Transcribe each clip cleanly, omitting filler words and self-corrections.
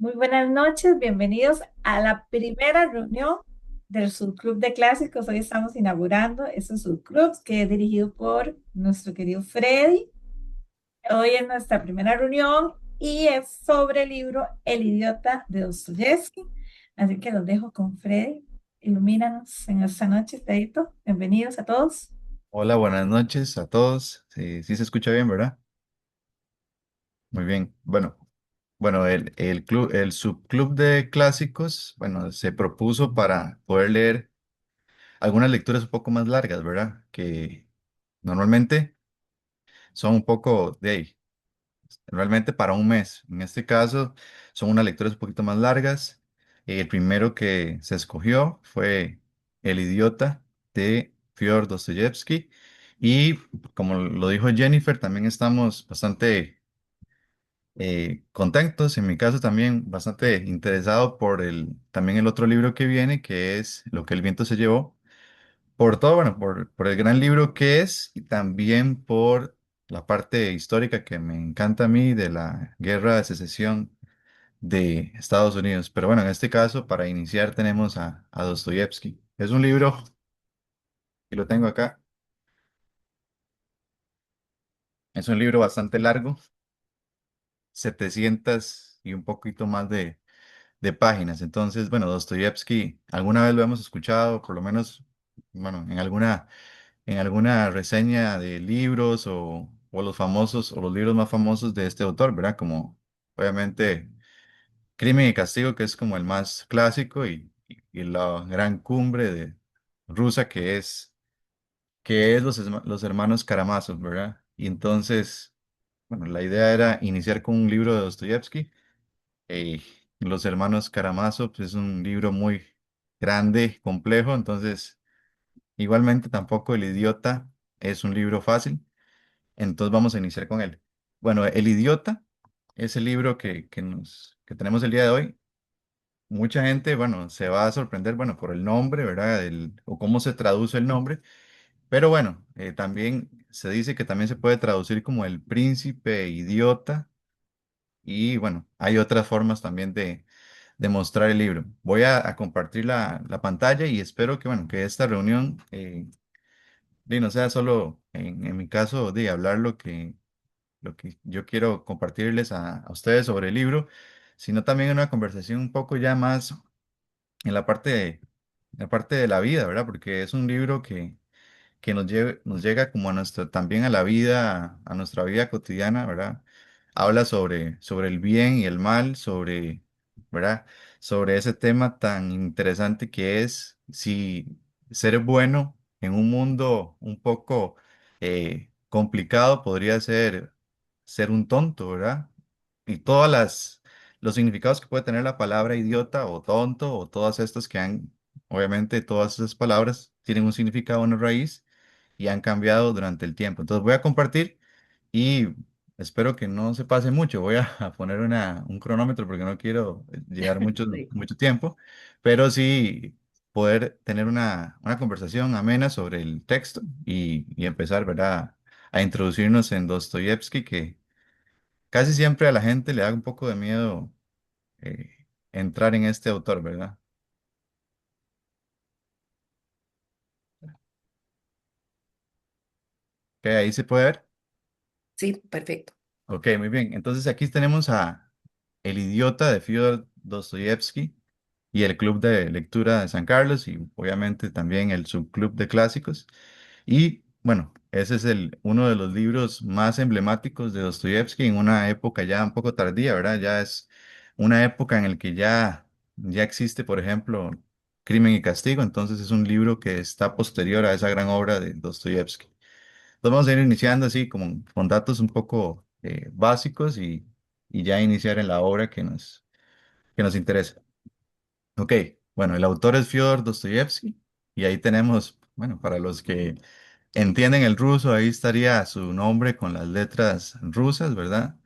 Muy buenas noches, bienvenidos a la primera reunión del Subclub de Clásicos. Hoy estamos inaugurando este subclub que es dirigido por nuestro querido Freddy. Hoy es nuestra primera reunión y es sobre el libro El idiota de Dostoyevsky. Así que los dejo con Freddy. Ilumínanos en esta noche, Fredito. Bienvenidos a todos. Hola, buenas noches a todos. Sí, sí se escucha bien, ¿verdad? Muy bien. Bueno, el subclub de clásicos, bueno, se propuso para poder leer algunas lecturas un poco más largas, ¿verdad? Que normalmente son un poco de ahí, realmente para un mes. En este caso, son unas lecturas un poquito más largas. El primero que se escogió fue El idiota de Fyodor Dostoyevsky. Y como lo dijo Jennifer, también estamos bastante contentos. En mi caso, también bastante interesado por también el otro libro que viene, que es Lo que el viento se llevó. Por todo, bueno, por el gran libro que es y también por la parte histórica que me encanta a mí de la guerra de secesión de Estados Unidos. Pero bueno, en este caso, para iniciar, tenemos a Dostoyevsky. Es un libro, y lo tengo acá, es un libro bastante largo, 700 y un poquito más de páginas. Entonces, bueno, Dostoyevsky, alguna vez lo hemos escuchado, por lo menos, bueno, en alguna reseña de libros o los famosos o los libros más famosos de este autor, ¿verdad? Como obviamente Crimen y Castigo, que es como el más clásico y la gran cumbre de rusa que es los hermanos Karamazov, ¿verdad? Y entonces, bueno, la idea era iniciar con un libro de Dostoyevsky. eh, Los hermanos Karamazov pues, es un libro muy grande, complejo, entonces igualmente tampoco El idiota es un libro fácil. Entonces vamos a iniciar con él. Bueno, El idiota es el libro que tenemos el día de hoy. Mucha gente, bueno, se va a sorprender, bueno, por el nombre, ¿verdad? O cómo se traduce el nombre. Pero bueno, también se dice que también se puede traducir como el príncipe idiota. Y bueno, hay otras formas también de mostrar el libro. Voy a compartir la pantalla y espero que, bueno, que esta reunión no sea solo, en mi caso, de hablar lo que yo quiero compartirles a ustedes sobre el libro, sino también una conversación un poco ya más en la parte de la vida, ¿verdad? Porque es un libro que nos llega como también a la vida, a nuestra vida cotidiana, ¿verdad? Habla sobre el bien y el mal, ¿verdad? Sobre ese tema tan interesante que es si ser bueno en un mundo un poco complicado podría ser un tonto, ¿verdad? Y los significados que puede tener la palabra idiota o tonto o todas estas obviamente todas esas palabras tienen un significado, una raíz y han cambiado durante el tiempo. Entonces voy a compartir y espero que no se pase mucho. Voy a, a poner un cronómetro porque no quiero llevar mucho, Sí. mucho tiempo, pero sí poder tener una conversación amena sobre el texto y empezar, ¿verdad? A introducirnos en Dostoyevsky, que casi siempre a la gente le da un poco de miedo entrar en este autor, ¿verdad? Que ahí se puede ver. Sí, perfecto. Ok, muy bien. Entonces aquí tenemos a El idiota de Fyodor Dostoyevsky y el Club de Lectura de San Carlos y obviamente también el Subclub de Clásicos. Y bueno, ese es uno de los libros más emblemáticos de Dostoyevsky en una época ya un poco tardía, ¿verdad? Ya es una época en la que ya existe, por ejemplo, Crimen y Castigo, entonces es un libro que está posterior a esa gran obra de Dostoyevsky. Entonces vamos a ir iniciando así como con datos un poco básicos y ya iniciar en la obra que nos interesa. Ok, bueno, el autor es Fyodor Dostoyevsky y ahí tenemos, bueno, para los que entienden el ruso, ahí estaría su nombre con las letras rusas, ¿verdad?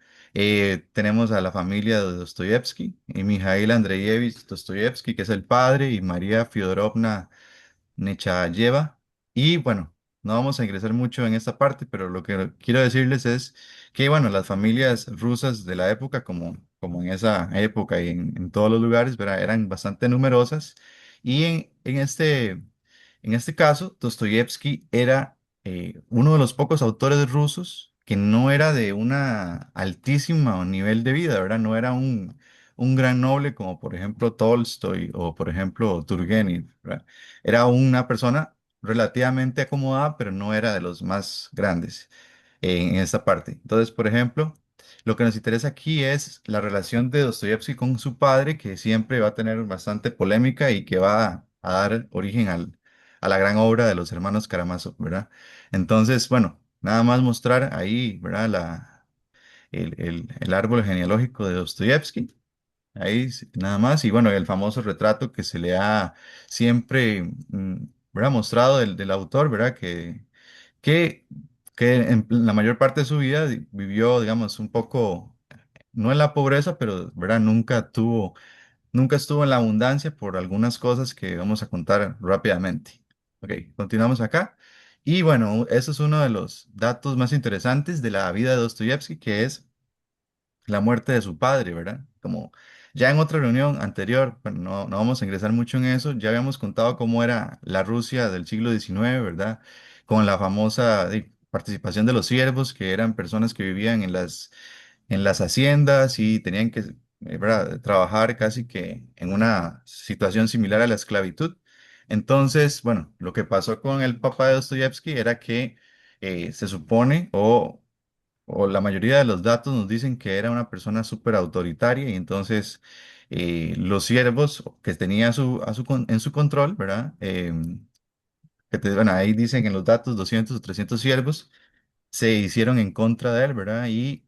Tenemos a la familia de Dostoyevsky y Mikhail Andreyevich Dostoyevsky, que es el padre, y María Fyodorovna Nechayeva. Y bueno, no vamos a ingresar mucho en esta parte, pero lo que quiero decirles es que, bueno, las familias rusas de la época, como en esa época y en todos los lugares, ¿verdad? Eran bastante numerosas. Y en este caso, Dostoyevsky era uno de los pocos autores rusos que no era de una altísima nivel de vida, ¿verdad? No era un gran noble como por ejemplo Tolstoy o por ejemplo Turgenev, ¿verdad? Era una persona relativamente acomodada, pero no era de los más grandes en esta parte. Entonces, por ejemplo, lo que nos interesa aquí es la relación de Dostoyevsky con su padre, que siempre va a tener bastante polémica y que va a dar origen a la gran obra de los hermanos Karamazov, ¿verdad? Entonces, bueno, nada más mostrar ahí, ¿verdad? El árbol genealógico de Dostoyevsky. Ahí nada más. Y bueno, el famoso retrato que se le ha siempre, ¿verdad? Mostrado del autor, ¿verdad? Que, que en la mayor parte de su vida vivió, digamos, un poco, no en la pobreza, pero, ¿verdad? Nunca estuvo en la abundancia por algunas cosas que vamos a contar rápidamente. Ok, continuamos acá. Y bueno, eso es uno de los datos más interesantes de la vida de Dostoyevsky, que es la muerte de su padre, ¿verdad? Como ya en otra reunión anterior, bueno, no vamos a ingresar mucho en eso, ya habíamos contado cómo era la Rusia del siglo XIX, ¿verdad? Con la famosa participación de los siervos, que eran personas que vivían en las haciendas y tenían que, ¿verdad? Trabajar casi que en una situación similar a la esclavitud. Entonces, bueno, lo que pasó con el papá de Dostoyevsky era que se supone, o la mayoría de los datos nos dicen que era una persona súper autoritaria y entonces los siervos que tenía en su control, ¿verdad? Bueno, ahí dicen en los datos 200 o 300 siervos se hicieron en contra de él, ¿verdad? Y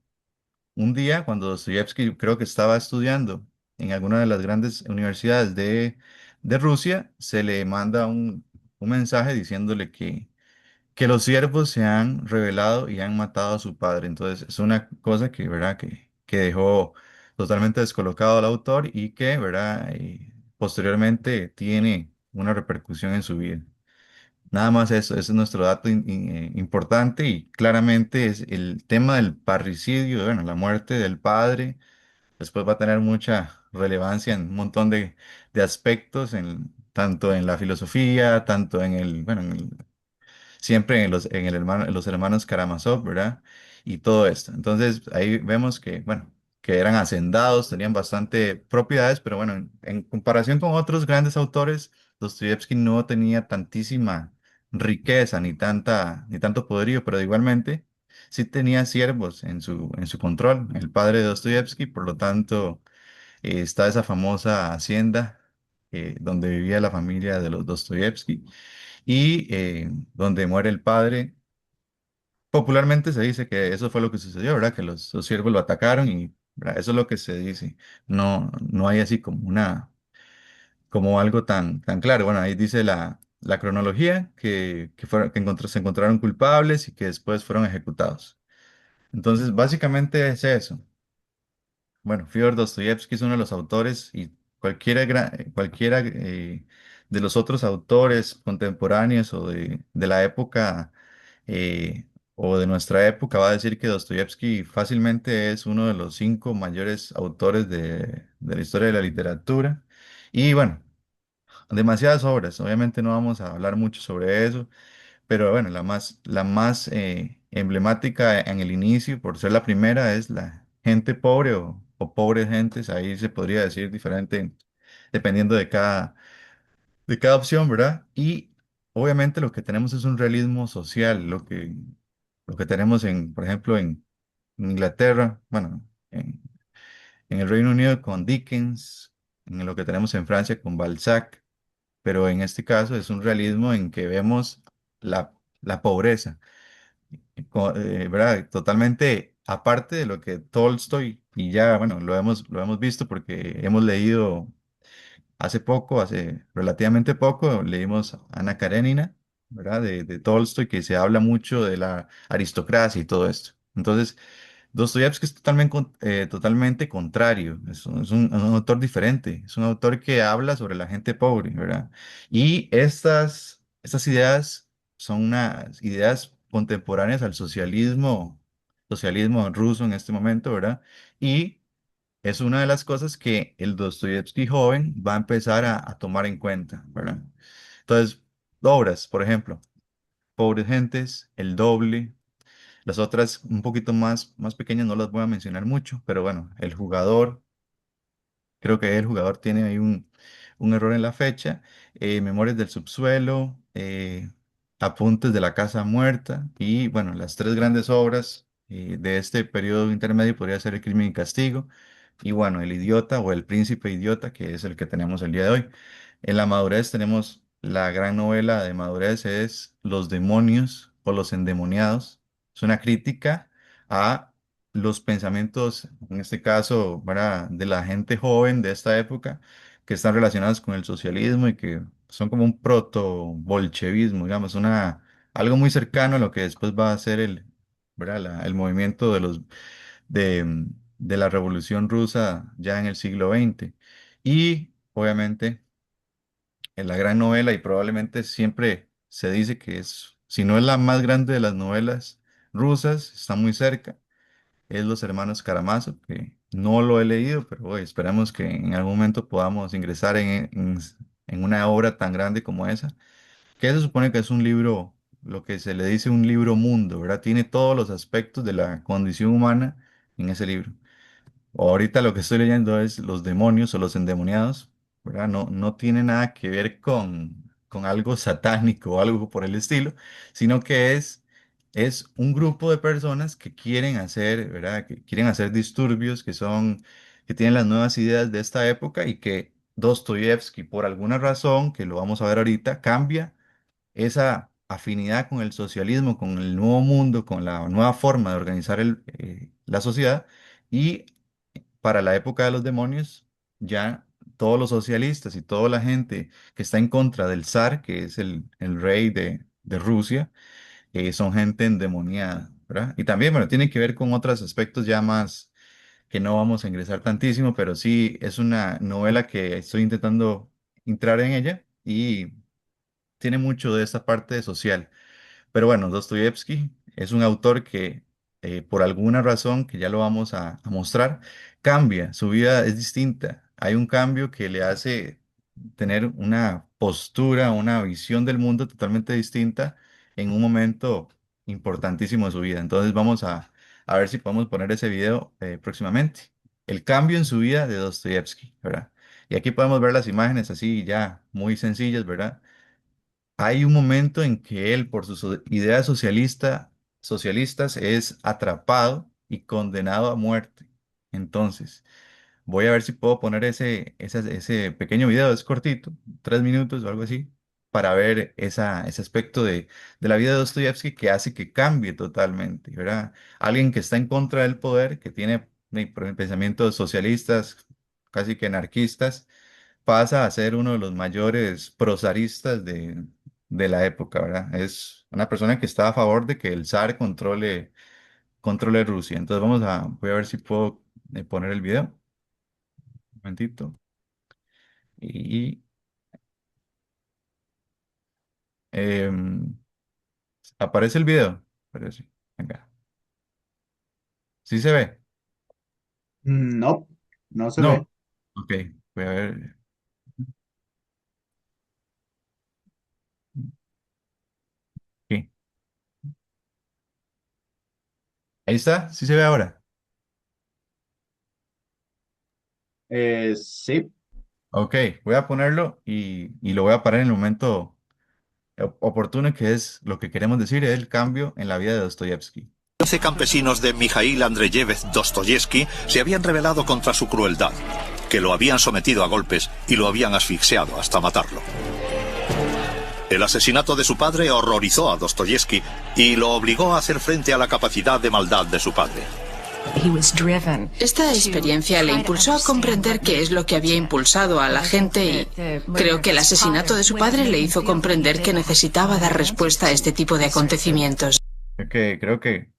un día, cuando Dostoyevsky creo que estaba estudiando en alguna de las grandes universidades de Rusia, se le manda un mensaje diciéndole que los siervos se han rebelado y han matado a su padre. Entonces, es una cosa que, ¿verdad? Que dejó totalmente descolocado al autor y que, ¿verdad? Posteriormente tiene una repercusión en su vida. Nada más eso, ese es nuestro dato importante y claramente es el tema del parricidio, bueno, la muerte del padre, después va a tener mucha relevancia en un montón de aspectos, tanto en la filosofía, tanto bueno, siempre en los hermanos Karamazov, ¿verdad? Y todo esto. Entonces, ahí vemos que, bueno, que eran hacendados, tenían bastante propiedades, pero bueno, en comparación con otros grandes autores, Dostoyevsky no tenía tantísima riqueza ni tanto poderío, pero igualmente sí tenía siervos en su control, el padre de Dostoyevsky, por lo tanto, está esa famosa hacienda donde vivía la familia de los Dostoyevsky y donde muere el padre. Popularmente se dice que eso fue lo que sucedió, ¿verdad? Que los siervos lo atacaron y ¿verdad? Eso es lo que se dice. No hay así como como algo tan claro. Bueno, ahí dice la cronología se encontraron culpables y que después fueron ejecutados. Entonces, básicamente es eso. Bueno, Fyodor Dostoyevsky es uno de los autores y cualquiera de los otros autores contemporáneos o de la época eh, o de nuestra época va a decir que Dostoyevsky fácilmente es uno de los cinco mayores autores de la historia de la literatura. Y bueno, demasiadas obras. Obviamente no vamos a hablar mucho sobre eso. Pero bueno, la más emblemática en el inicio, por ser la primera, es la gente pobre o pobres gentes. Ahí se podría decir diferente dependiendo de cada opción, ¿verdad? Y obviamente lo que tenemos es un realismo social, lo que tenemos por ejemplo, en Inglaterra, bueno, en el Reino Unido con Dickens, en lo que tenemos en Francia con Balzac, pero en este caso es un realismo en que vemos la pobreza ¿verdad? Totalmente aparte de lo que Tolstoy, y ya, bueno, lo hemos visto porque hemos leído hace relativamente poco, leímos Ana Karenina, ¿verdad? De Tolstoy, que se habla mucho de la aristocracia y todo esto. Entonces, Dostoyevsky es totalmente contrario, un autor diferente, es un autor que habla sobre la gente pobre, ¿verdad? Y estas ideas son unas ideas contemporáneas al socialismo socialismo ruso en este momento, ¿verdad? Y es una de las cosas que el Dostoyevsky joven va a empezar a tomar en cuenta, ¿verdad? Entonces, obras, por ejemplo, Pobres Gentes, El Doble, las otras un poquito más pequeñas no las voy a mencionar mucho, pero bueno, El Jugador. Creo que el jugador tiene ahí un error en la fecha. Memorias del subsuelo, Apuntes de la casa muerta y bueno, las tres grandes obras de este periodo intermedio podría ser El crimen y castigo y bueno, El idiota o El príncipe idiota, que es el que tenemos el día de hoy. En la madurez tenemos la gran novela de madurez es Los demonios o Los endemoniados. Es una crítica a los pensamientos, en este caso, ¿verdad? De la gente joven de esta época, que están relacionados con el socialismo y que son como un proto-bolchevismo, digamos, algo muy cercano a lo que después va a ser ¿verdad? El movimiento de la Revolución Rusa ya en el siglo XX. Y obviamente en la gran novela, y probablemente siempre se dice que es, si no es la más grande de las novelas rusas, está muy cerca es Los Hermanos Karamazov, que no lo he leído, pero oye, esperamos que en algún momento podamos ingresar en una obra tan grande como esa, que se supone que es un libro, lo que se le dice un libro mundo, ¿verdad? Tiene todos los aspectos de la condición humana en ese libro. Ahorita lo que estoy leyendo es Los demonios o los endemoniados, ¿verdad? No tiene nada que ver con algo satánico o algo por el estilo, sino que es un grupo de personas que quieren hacer, ¿verdad? Que quieren hacer disturbios, que tienen las nuevas ideas de esta época y que Dostoyevsky, por alguna razón, que lo vamos a ver ahorita, cambia esa afinidad con el socialismo, con el nuevo mundo, con la nueva forma de organizar la sociedad y para la época de los demonios, ya todos los socialistas y toda la gente que está en contra del zar, que es el rey de Rusia, son gente endemoniada, ¿verdad? Y también, bueno, tiene que ver con otros aspectos ya más que no vamos a ingresar tantísimo, pero sí es una novela que estoy intentando entrar en ella y tiene mucho de esta parte social. Pero bueno, Dostoyevsky es un autor que, por alguna razón, que ya lo vamos a mostrar, cambia, su vida es distinta. Hay un cambio que le hace tener una postura, una visión del mundo totalmente distinta en un momento importantísimo de su vida. Entonces vamos a ver si podemos poner ese video próximamente. El cambio en su vida de Dostoyevsky, ¿verdad? Y aquí podemos ver las imágenes así ya muy sencillas, ¿verdad? Hay un momento en que él, por sus ideas socialistas, es atrapado y condenado a muerte. Entonces, voy a ver si puedo poner ese pequeño video, es cortito, 3 minutos o algo así, para ver ese aspecto de la vida de Dostoyevsky que hace que cambie totalmente, ¿verdad? Alguien que está en contra del poder, que tiene pensamientos socialistas, casi que anarquistas pasa a ser uno de los mayores prozaristas de la época, ¿verdad? Es una persona que está a favor de que el zar controle Rusia. Entonces voy a ver si puedo poner el video. Un momentito. Y em, aparece el video. Parece. Venga. ¿Sí se ve? No, no se ve. No. Ok. Voy a ver. Aquí. Ahí está. ¿Sí se ve ahora? Sí, Ok. Voy a ponerlo y lo voy a parar en el momento oportuno, que es lo que queremos decir, es el cambio en la vida de Dostoyevsky. 12 campesinos de Mijail Andreyevich Dostoyevsky se habían rebelado contra su crueldad, que lo habían sometido a golpes y lo habían asfixiado hasta matarlo. El asesinato de su padre horrorizó a Dostoyevsky y lo obligó a hacer frente a la capacidad de maldad de su padre. Esta experiencia le impulsó a comprender qué es lo que había impulsado a la gente y creo que el asesinato de su padre le hizo comprender que necesitaba dar respuesta a este tipo de acontecimientos. Creo que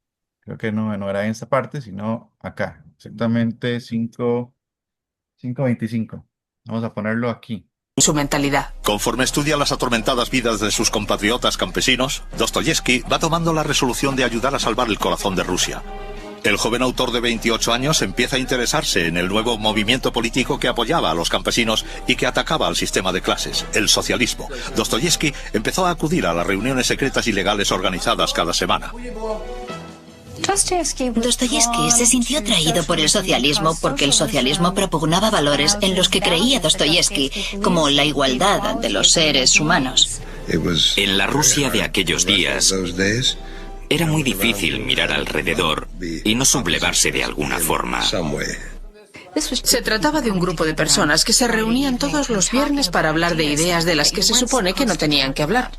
no era en esta parte, sino acá, exactamente 5:25. Vamos a ponerlo aquí. Su mentalidad. Conforme estudia las atormentadas vidas de sus compatriotas campesinos, Dostoyevsky va tomando la resolución de ayudar a salvar el corazón de Rusia. El joven autor de 28 años empieza a interesarse en el nuevo movimiento político que apoyaba a los campesinos y que atacaba al sistema de clases, el socialismo. Dostoyevski empezó a acudir a las reuniones secretas y legales organizadas cada semana. Dostoyevski se sintió atraído por el socialismo porque el socialismo propugnaba valores en los que creía Dostoyevski, como la igualdad ante los seres humanos. En la Rusia de aquellos días, era muy difícil mirar alrededor y no sublevarse de alguna forma. Se trataba de un grupo de personas que se reunían todos los viernes para hablar de ideas de las que se supone que no tenían que hablar.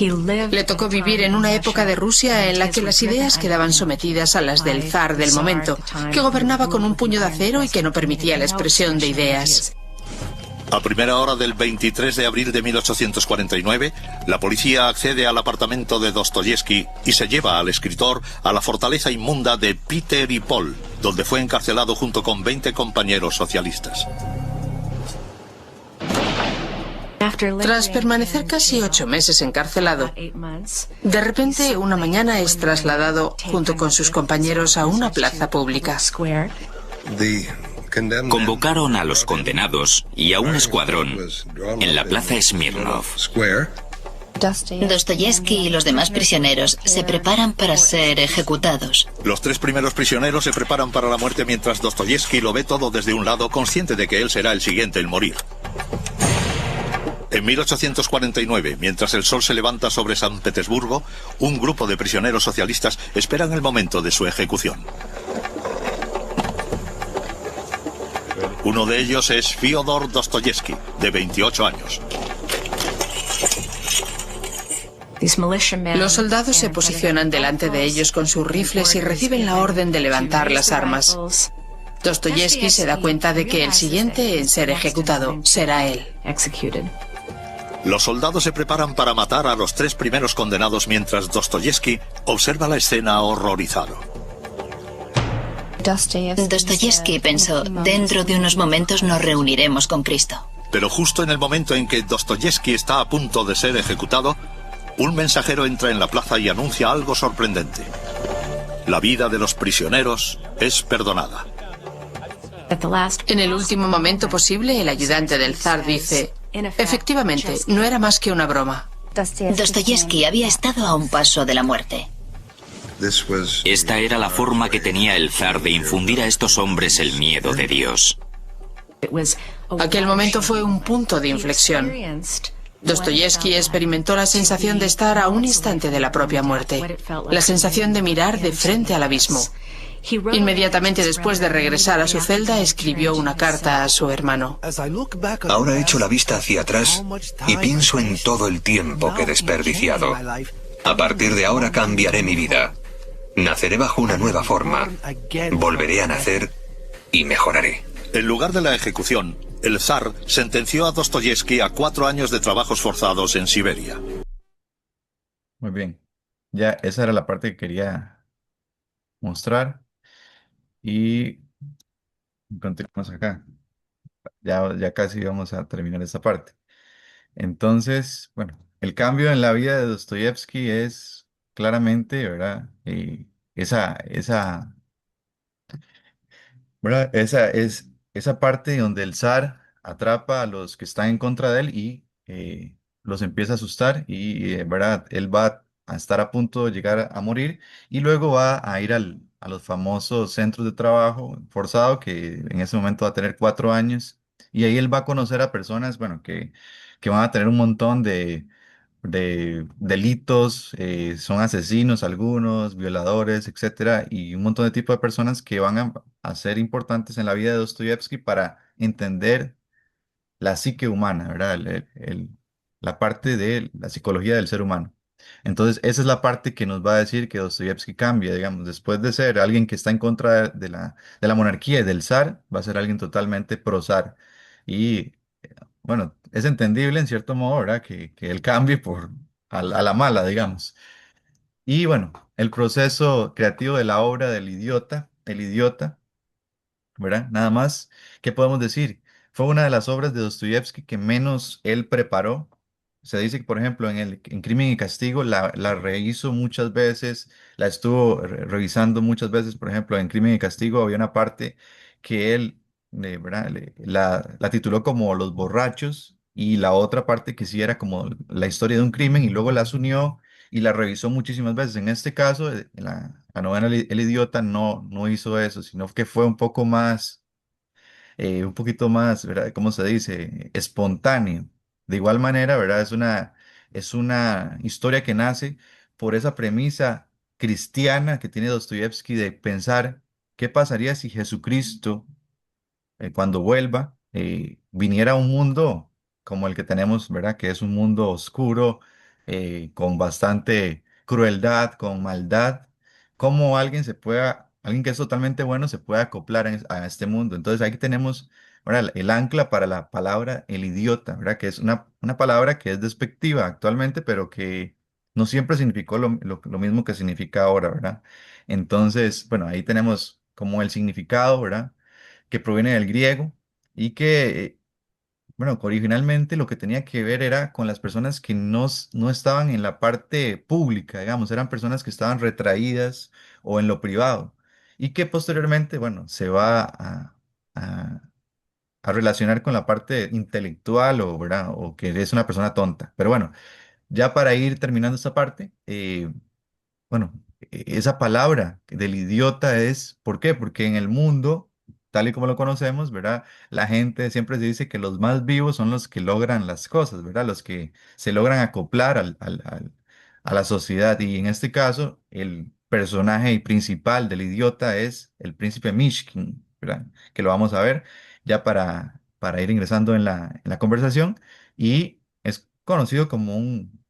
Le tocó vivir en una época de Rusia en la que las ideas quedaban sometidas a las del zar del momento, que gobernaba con un puño de acero y que no permitía la expresión de ideas. A primera hora del 23 de abril de 1849, la policía accede al apartamento de Dostoyevski y se lleva al escritor a la fortaleza inmunda de Peter y Paul, donde fue encarcelado junto con 20 compañeros socialistas. Tras permanecer casi 8 meses encarcelado, de repente una mañana es trasladado junto con sus compañeros a una plaza pública. Convocaron a los condenados y a un escuadrón en la plaza Smirnov. Dostoyevski y los demás prisioneros se preparan para ser ejecutados. Los 3 primeros prisioneros se preparan para la muerte mientras Dostoyevski lo ve todo desde un lado, consciente de que él será el siguiente en morir. En 1849, mientras el sol se levanta sobre San Petersburgo, un grupo de prisioneros socialistas esperan el momento de su ejecución. Uno de ellos es Fyodor Dostoyevski, de 28 años. Los soldados se posicionan delante de ellos con sus rifles y reciben la orden de levantar las armas. Dostoyevski se da cuenta de que el siguiente en ser ejecutado será él. Los soldados se preparan para matar a los 3 primeros condenados mientras Dostoyevski observa la escena horrorizado. Dostoyevski pensó, dentro de unos momentos nos reuniremos con Cristo. Pero justo en el momento en que Dostoyevski está a punto de ser ejecutado, un mensajero entra en la plaza y anuncia algo sorprendente. La vida de los prisioneros es perdonada. En el último momento posible, el ayudante del zar dice: efectivamente, no era más que una broma. Dostoyevski había estado a un paso de la muerte. Esta era la forma que tenía el zar de infundir a estos hombres el miedo de Dios. Aquel momento fue un punto de inflexión. Dostoyevski experimentó la sensación de estar a un instante de la propia muerte, la sensación de mirar de frente al abismo. Inmediatamente después de regresar a su celda, escribió una carta a su hermano. Ahora echo la vista hacia atrás y pienso en todo el tiempo que he desperdiciado. A partir de ahora cambiaré mi vida. Naceré bajo una nueva forma. Volveré a nacer y mejoraré. En lugar de la ejecución, el zar sentenció a Dostoyevski a 4 años de trabajos forzados en Siberia. Muy bien. Ya esa era la parte que quería mostrar. Y continuamos acá. Ya casi vamos a terminar esta parte. Entonces, bueno, el cambio en la vida de Dostoyevski es claramente, ¿verdad? Esa ¿verdad? Esa parte donde el zar atrapa a los que están en contra de él y los empieza a asustar y, ¿verdad? Él va a estar a punto de llegar a morir y luego va a ir a los famosos centros de trabajo forzado que en ese momento va a tener 4 años y ahí él va a conocer a personas, bueno, que van a tener un montón de delitos, son asesinos algunos, violadores, etcétera, y un montón de tipos de personas que van a ser importantes en la vida de Dostoyevski para entender la psique humana, ¿verdad? La parte de la psicología del ser humano. Entonces, esa es la parte que nos va a decir que Dostoyevski cambia, digamos, después de ser alguien que está en contra de la monarquía y del zar, va a ser alguien totalmente pro zar. Y bueno, es entendible en cierto modo, ¿verdad? Que él cambie a la mala, digamos. Y bueno, el proceso creativo de la obra del idiota, El idiota, ¿verdad? Nada más, ¿qué podemos decir? Fue una de las obras de Dostoyevski que menos él preparó, se dice que, por ejemplo, en Crimen y Castigo la rehizo muchas veces, la estuvo revisando muchas veces. Por ejemplo, en Crimen y Castigo había una parte que él, ¿verdad? La tituló como Los Borrachos, y la otra parte que sí era como la historia de un crimen, y luego las unió y la revisó muchísimas veces. En este caso, la novela El Idiota no hizo eso, sino que fue un poquito más, ¿verdad? ¿Cómo se dice? Espontáneo. De igual manera, ¿verdad? Es una historia que nace por esa premisa cristiana que tiene Dostoyevsky de pensar qué pasaría si Jesucristo, cuando vuelva, viniera a un mundo como el que tenemos, ¿verdad? Que es un mundo oscuro, con bastante crueldad, con maldad. ¿Cómo alguien que es totalmente bueno se puede acoplar a este mundo? Entonces aquí tenemos, ¿verdad? El ancla para la palabra el idiota, ¿verdad? Que es una palabra que es despectiva actualmente, pero que no siempre significó lo mismo que significa ahora, ¿verdad? Entonces, bueno, ahí tenemos como el significado, ¿verdad? Que proviene del griego y bueno, que originalmente lo que tenía que ver era con las personas que no estaban en la parte pública, digamos, eran personas que estaban retraídas o en lo privado, y que posteriormente, bueno, se va a- a relacionar con la parte intelectual, o, ¿verdad? O que es una persona tonta. Pero bueno, ya para ir terminando esta parte, bueno, esa palabra del idiota es, ¿por qué? Porque en el mundo, tal y como lo conocemos, ¿verdad? La gente siempre se dice que los más vivos son los que logran las cosas, ¿verdad? Los que se logran acoplar a la sociedad. Y en este caso, el personaje principal del idiota es el príncipe Mishkin, ¿verdad? Que lo vamos a ver ya para ir ingresando en la conversación. Y es conocido como un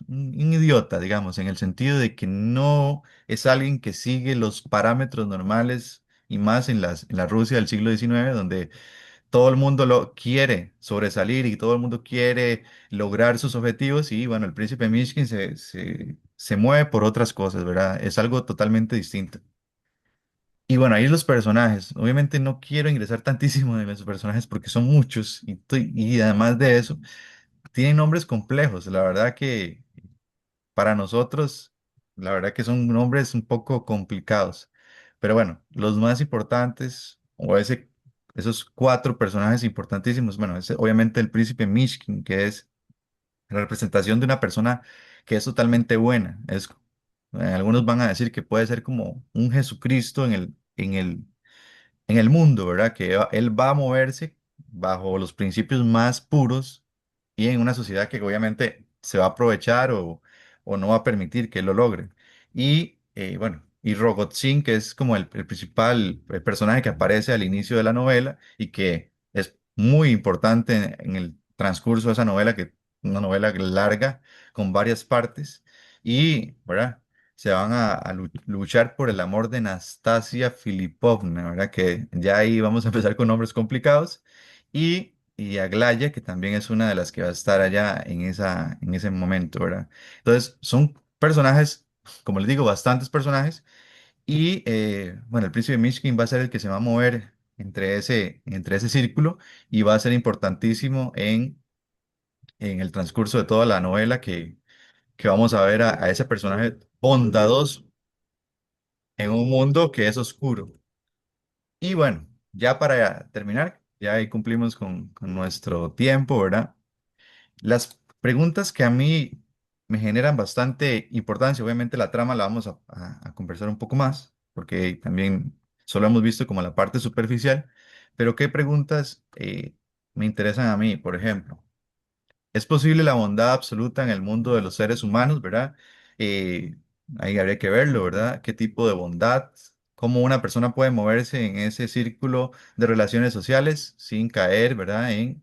idiota, digamos, en el sentido de que no es alguien que sigue los parámetros normales, y más en la Rusia del siglo XIX, donde todo el mundo lo quiere sobresalir y todo el mundo quiere lograr sus objetivos. Y bueno, el príncipe Mishkin se mueve por otras cosas, ¿verdad? Es algo totalmente distinto. Y bueno, ahí los personajes. Obviamente no quiero ingresar tantísimo en los personajes porque son muchos, y además de eso, tienen nombres complejos. La verdad que para nosotros, la verdad que son nombres un poco complicados. Pero bueno, los más importantes, esos cuatro personajes importantísimos, bueno, es obviamente el príncipe Mishkin, que es la representación de una persona que es totalmente buena. Algunos van a decir que puede ser como un Jesucristo en el mundo, ¿verdad? Que él va a moverse bajo los principios más puros, y en una sociedad que obviamente se va a aprovechar o no va a permitir que él lo logre. Y bueno, y Rogotzin, que es como el principal personaje que aparece al inicio de la novela y que es muy importante en el transcurso de esa novela, que es una novela larga con varias partes, y, ¿verdad? Se van a luchar por el amor de Nastasia Filipovna, ¿verdad? Que ya ahí vamos a empezar con nombres complicados. Y Aglaya, que también es una de las que va a estar allá en ese momento, ¿verdad? Entonces, son personajes, como les digo, bastantes personajes. Y bueno, el príncipe Mishkin va a ser el que se va a mover entre ese círculo, y va a ser importantísimo en el transcurso de toda la novela, que vamos a ver a ese personaje bondadoso en un mundo que es oscuro. Y bueno, ya para terminar, ya ahí cumplimos con nuestro tiempo, ¿verdad? Las preguntas que a mí me generan bastante importancia, obviamente la trama la vamos a conversar un poco más, porque también solo hemos visto como la parte superficial, pero ¿qué preguntas me interesan a mí? Por ejemplo, ¿es posible la bondad absoluta en el mundo de los seres humanos, verdad? Eh, Ahí habría que verlo, ¿verdad? ¿Qué tipo de bondad? ¿Cómo una persona puede moverse en ese círculo de relaciones sociales sin caer, ¿verdad? En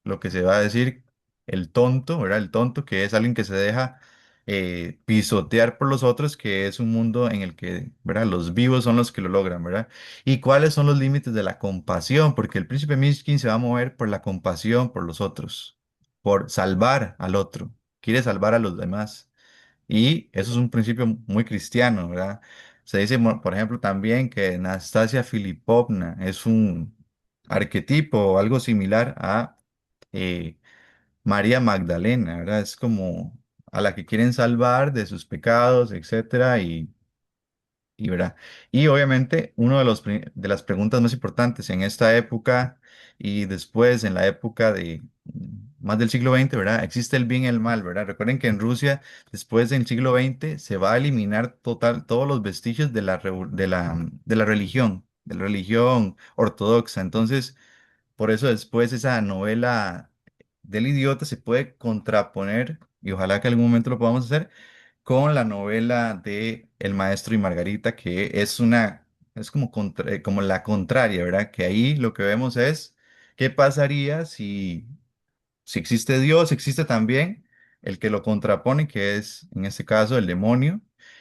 lo que se va a decir el tonto, ¿verdad? El tonto, que es alguien que se deja pisotear por los otros, que es un mundo en el que, ¿verdad? Los vivos son los que lo logran, ¿verdad? ¿Y cuáles son los límites de la compasión? Porque el príncipe Mishkin se va a mover por la compasión por los otros, por salvar al otro, quiere salvar a los demás. Y eso es un principio muy cristiano, ¿verdad? Se dice, por ejemplo, también que Nastasia Filipovna es un arquetipo o algo similar a, eh, María Magdalena, ¿verdad? Es como a la que quieren salvar de sus pecados, etcétera, ¿verdad? Y obviamente, uno de de las preguntas más importantes en esta época y después en la época de más del siglo XX, ¿verdad? ¿Existe el bien y el mal, ¿verdad? Recuerden que en Rusia, después del siglo XX, se va a eliminar todos los vestigios de de la religión ortodoxa. Entonces, por eso después esa novela del idiota se puede contraponer, y ojalá que algún momento lo podamos hacer, con la novela de El Maestro y Margarita, que es como, como la contraria, ¿verdad? Que ahí lo que vemos es qué pasaría si existe Dios, existe también el que lo contrapone, que es en este caso el demonio,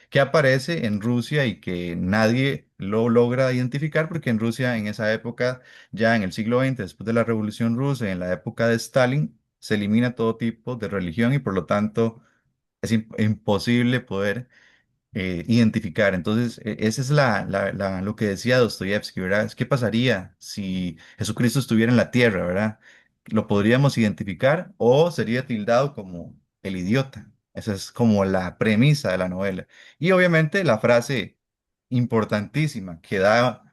que aparece en Rusia y que nadie lo logra identificar, porque en Rusia en esa época, ya en el siglo XX, después de la Revolución Rusa, en la época de Stalin, se elimina todo tipo de religión y por lo tanto es imposible poder identificar. Entonces, esa es lo que decía Dostoyevsky, ¿verdad? ¿Qué pasaría si Jesucristo estuviera en la tierra, ¿verdad? ¿Lo podríamos identificar o sería tildado como el idiota? Esa es como la premisa de la novela. Y obviamente la frase importantísima que da,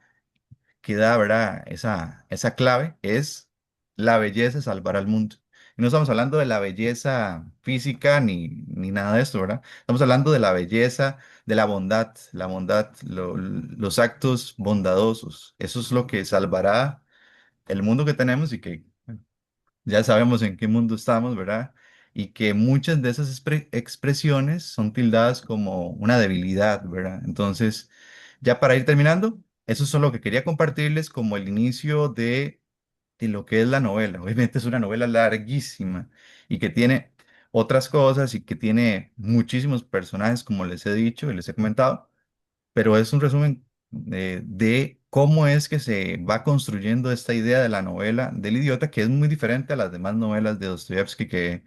¿verdad? Esa clave es la belleza salvará al mundo. Y no estamos hablando de la belleza física ni nada de esto, ¿verdad? Estamos hablando de la belleza, de la bondad, los actos bondadosos. Eso es lo que salvará el mundo que tenemos y que bueno, ya sabemos en qué mundo estamos, ¿verdad? Y que muchas de esas expresiones son tildadas como una debilidad, ¿verdad? Entonces, ya para ir terminando, eso es solo lo que quería compartirles como el inicio de lo que es la novela. Obviamente es una novela larguísima y que tiene otras cosas y que tiene muchísimos personajes, como les he dicho y les he comentado, pero es un resumen de cómo es que se va construyendo esta idea de la novela del idiota, que es muy diferente a las demás novelas de Dostoyevsky, que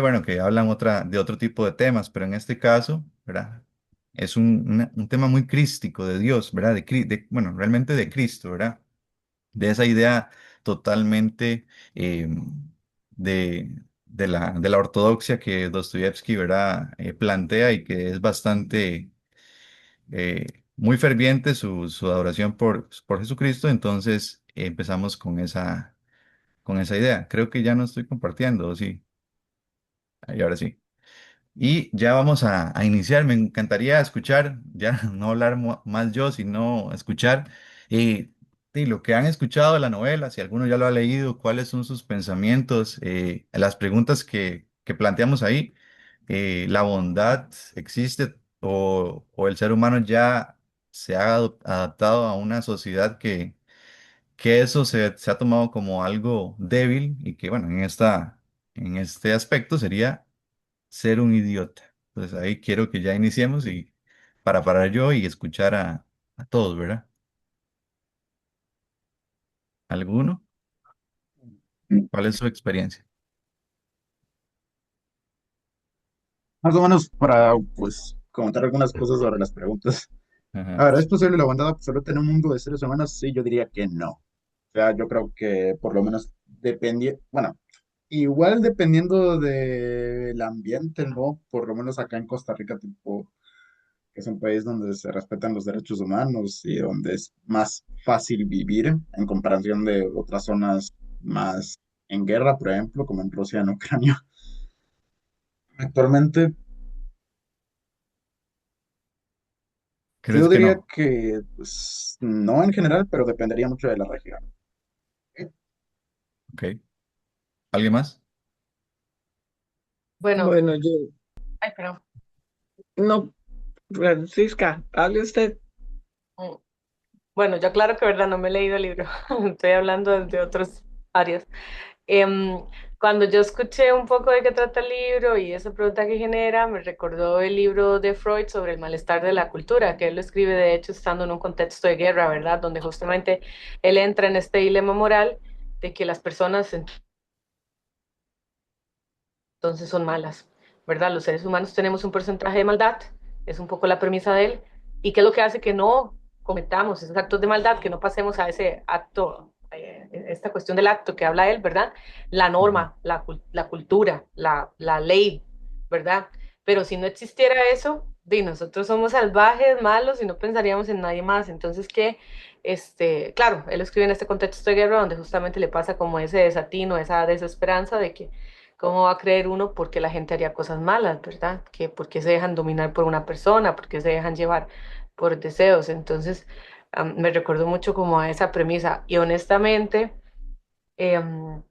bueno, que hablan de otro tipo de temas, pero en este caso, ¿verdad? Es un tema muy crístico de Dios, ¿verdad? Bueno, realmente de Cristo, ¿verdad? De esa idea totalmente eh, de la ortodoxia que Dostoyevsky, ¿verdad? Plantea y que es bastante muy ferviente su adoración por Jesucristo, entonces empezamos con esa idea. Creo que ya no estoy compartiendo, ¿o sí? Ahí ahora sí. Y ya vamos a iniciar. Me encantaría escuchar, ya no hablar más yo, sino escuchar lo que han escuchado de la novela, si alguno ya lo ha leído, cuáles son sus pensamientos, las preguntas que planteamos ahí. ¿La bondad existe o el ser humano ya se ha adaptado a una sociedad que eso se ha tomado como algo débil y que, bueno, en este aspecto sería ser un idiota? Entonces ahí quiero que ya iniciemos y para parar yo y escuchar a todos, ¿verdad? ¿Alguno? ¿Cuál es su experiencia? Más o menos para, pues, comentar algunas cosas sobre las preguntas. A Ajá. ver, ¿es posible la bondad absoluta en un mundo de seres humanos? Sí, yo diría que no. O sea, yo creo que por lo menos dependía, bueno, igual dependiendo del ambiente, ¿no? Por lo menos acá en Costa Rica, tipo, que es un país donde se respetan los derechos humanos y donde es más fácil vivir en comparación de otras zonas más en guerra, por ejemplo, como en Rusia, en Ucrania. Actualmente, ¿Crees yo que diría no? que, pues, no en general, pero dependería mucho de la región. Ok. ¿Alguien más? Bueno, Bueno, yo, ay, perdón. no, Francisca, hable usted. Mm, Bueno, yo claro que verdad no me he leído el libro, estoy hablando de otras áreas. Em, Cuando yo escuché un poco de qué trata el libro y esa pregunta que genera, me recordó el libro de Freud sobre el malestar de la cultura, que él lo escribe de hecho estando en un contexto de guerra, ¿verdad? Donde justamente él entra en este dilema moral de que las personas entonces son malas, ¿verdad? Los seres humanos tenemos un porcentaje de maldad, es un poco la premisa de él, y qué es lo que hace que no cometamos esos actos de maldad, que no pasemos a ese acto esta cuestión del acto que habla él, ¿verdad? La norma, la cultura, la ley, ¿verdad? Pero si no existiera eso, nosotros somos salvajes, malos y no pensaríamos en nadie más. Entonces, claro, él escribe en este contexto de guerra donde justamente le pasa como ese desatino, esa desesperanza de que cómo va a creer uno porque la gente haría cosas malas, ¿verdad? Que por qué se dejan dominar por una persona, por qué se dejan llevar por deseos. Entonces, me recuerdo mucho como a esa premisa y honestamente, em,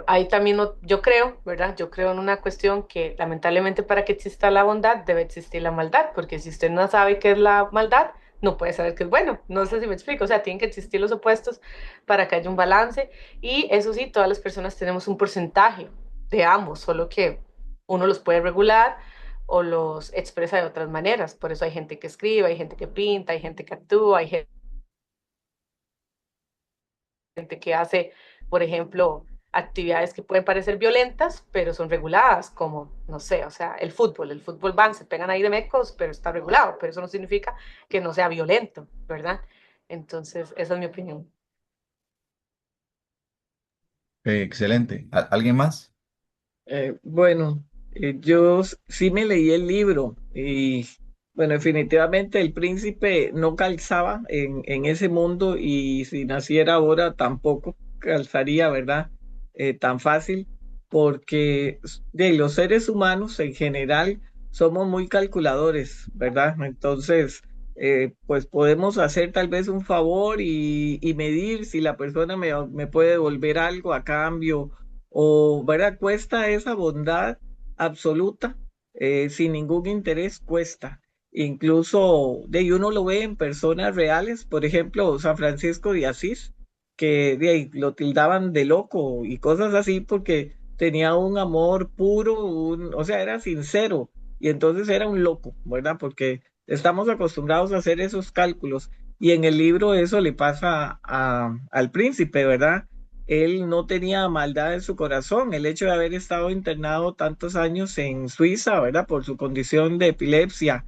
ahí también yo creo, ¿verdad? Yo creo en una cuestión que lamentablemente para que exista la bondad debe existir la maldad, porque si usted no sabe qué es la maldad, no puede saber qué es bueno. No sé si me explico, o sea, tienen que existir los opuestos para que haya un balance y eso sí, todas las personas tenemos un porcentaje de ambos, solo que uno los puede regular o los expresa de otras maneras. Por eso hay gente que escribe, hay gente que pinta, hay gente que actúa, hay gente que hace, por ejemplo, actividades que pueden parecer violentas, pero son reguladas, como, no sé, o sea, el fútbol van, se pegan ahí de mecos, pero está regulado, pero eso no significa que no sea violento, ¿verdad? Entonces, esa es mi opinión. Excelente. ¿Alguien más? Bueno, yo sí me leí el libro y bueno, definitivamente el príncipe no calzaba en ese mundo y si naciera ahora tampoco calzaría, ¿verdad? Tan fácil porque de los seres humanos en general somos muy calculadores, ¿verdad? Entonces, pues podemos hacer tal vez un favor y medir si la persona me puede devolver algo a cambio o, ¿verdad? Cuesta esa bondad absoluta, sin ningún interés, cuesta. Incluso de ahí uno lo ve en personas reales, por ejemplo, San Francisco de Asís, que de ahí lo tildaban de loco y cosas así porque tenía un amor puro, o sea, era sincero y entonces era un loco, ¿verdad? Porque estamos acostumbrados a hacer esos cálculos y en el libro eso le pasa al príncipe, ¿verdad? Él no tenía maldad en su corazón. El hecho de haber estado internado tantos años en Suiza, ¿verdad? Por su condición de epilepsia,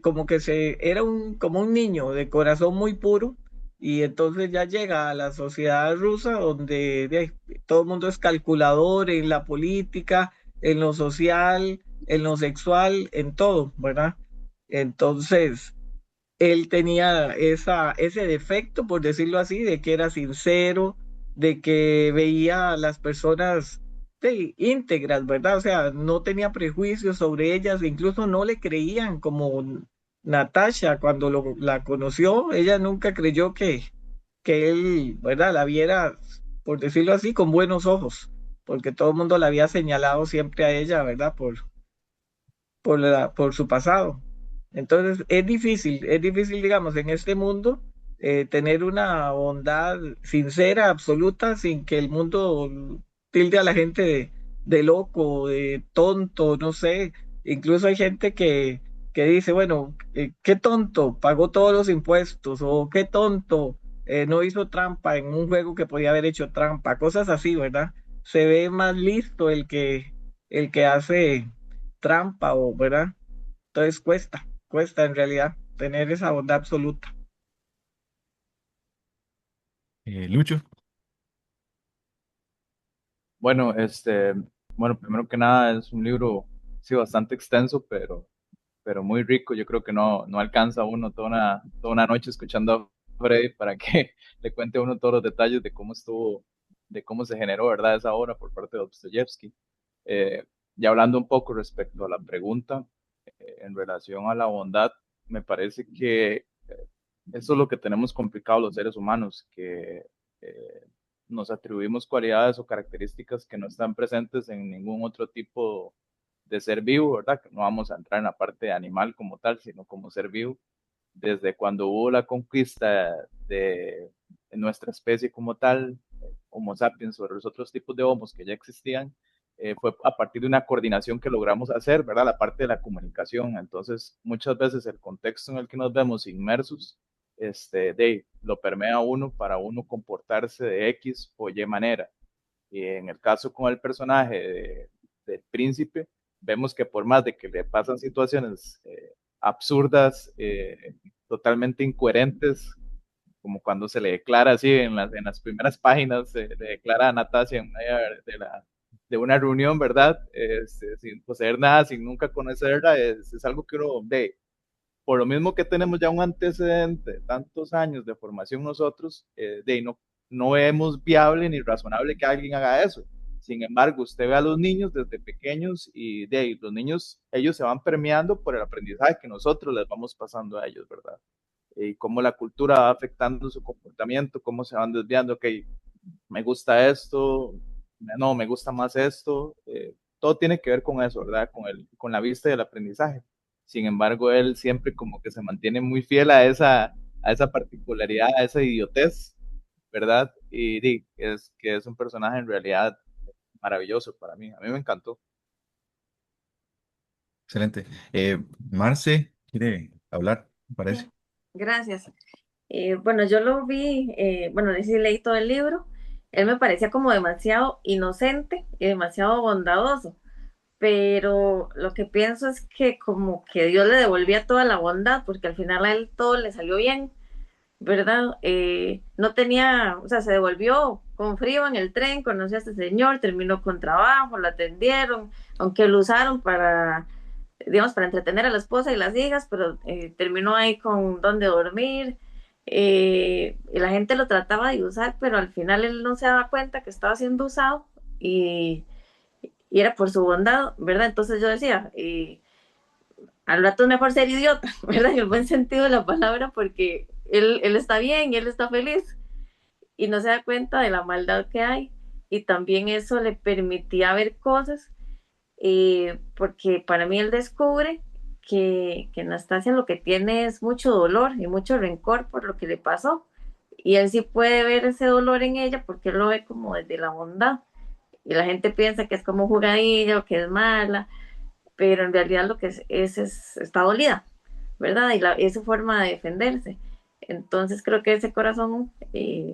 como que era como un niño de corazón muy puro y entonces ya llega a la sociedad rusa donde todo el mundo es calculador en la política, en lo social, en lo sexual, en todo, ¿verdad? Entonces él tenía ese defecto, por decirlo así, de que era sincero, de que veía a las personas íntegras, ¿verdad? O sea, no tenía prejuicios sobre ellas, incluso no le creían como Natasha cuando la conoció, ella nunca creyó que él, ¿verdad? La viera, por decirlo así, con buenos ojos, porque todo el mundo la había señalado siempre a ella, ¿verdad? Por su pasado. Entonces, es difícil, digamos, en este mundo tener una bondad sincera, absoluta, sin que el mundo tilde a la gente de loco, de tonto, no sé. Incluso hay gente que dice, bueno, qué tonto, pagó todos los impuestos, o qué tonto, no hizo trampa en un juego que podía haber hecho trampa, cosas así, ¿verdad? Se ve más listo el que hace trampa o, ¿verdad? Entonces cuesta en realidad tener esa bondad absoluta. Lucho. Bueno, bueno, primero que nada es un libro, sí, bastante extenso, pero muy rico. Yo creo que no alcanza uno toda una noche escuchando a Freddy para que le cuente a uno todos los detalles de cómo estuvo, de cómo se generó, ¿verdad? Esa obra por parte de Dostoyevsky. Y hablando un poco respecto a la pregunta, en relación a la bondad, me parece que eso es lo que tenemos complicado los seres humanos, que eh, nos atribuimos cualidades o características que no están presentes en ningún otro tipo de ser vivo, ¿verdad? Que no vamos a entrar en la parte animal como tal, sino como ser vivo. Desde cuando hubo la conquista de nuestra especie como tal, Homo sapiens, sobre los otros tipos de homos que ya existían, fue a partir de una coordinación que logramos hacer, ¿verdad? La parte de la comunicación. Entonces, muchas veces el contexto en el que nos vemos inmersos, lo permea uno para uno comportarse de X o Y manera. Y en el caso con el personaje del príncipe, vemos que por más de que le pasan situaciones absurdas, totalmente incoherentes, como cuando se le declara así en las primeras páginas, se le declara a Natasha en medio de una reunión, ¿verdad? Sin poseer nada, sin nunca conocerla, es algo que uno, por lo mismo que tenemos ya un antecedente de tantos años de formación nosotros, no vemos viable ni razonable que alguien haga eso. Sin embargo, usted ve a los niños desde pequeños y los niños, ellos se van permeando por el aprendizaje que nosotros les vamos pasando a ellos, ¿verdad? Y cómo la cultura va afectando su comportamiento, cómo se van desviando, ok, me gusta esto, no, me gusta más esto, todo tiene que ver con eso, ¿verdad? Con la vista y el aprendizaje. Sin embargo, él siempre como que se mantiene muy fiel a esa particularidad, a esa idiotez, ¿verdad? Y es que es un personaje en realidad maravilloso para mí. A mí me encantó. Excelente. Marce, ¿quiere hablar? Me parece. Sí, gracias. Bueno, yo lo vi, bueno, sí leí todo el libro. Él me parecía como demasiado inocente y demasiado bondadoso, pero lo que pienso es que como que Dios le devolvía toda la bondad, porque al final a él todo le salió bien, ¿verdad? No tenía, o sea, se devolvió con frío en el tren, conoció a este señor, terminó con trabajo, lo atendieron, aunque lo usaron para, digamos, para entretener a la esposa y las hijas, pero terminó ahí con donde dormir. Y la gente lo trataba de usar, pero al final él no se daba cuenta que estaba siendo usado y, y era por su bondad, ¿verdad? Entonces yo decía, al rato es mejor ser idiota, ¿verdad? En el buen sentido de la palabra, porque él está bien y él está feliz y no se da cuenta de la maldad que hay. Y también eso le permitía ver cosas, porque para mí él descubre que Anastasia lo que tiene es mucho dolor y mucho rencor por lo que le pasó. Y él sí puede ver ese dolor en ella porque él lo ve como desde la bondad. Y la gente piensa que es como jugadilla o que es mala, pero en realidad lo que está dolida, ¿verdad? Y es su forma de defenderse. Entonces creo que ese corazón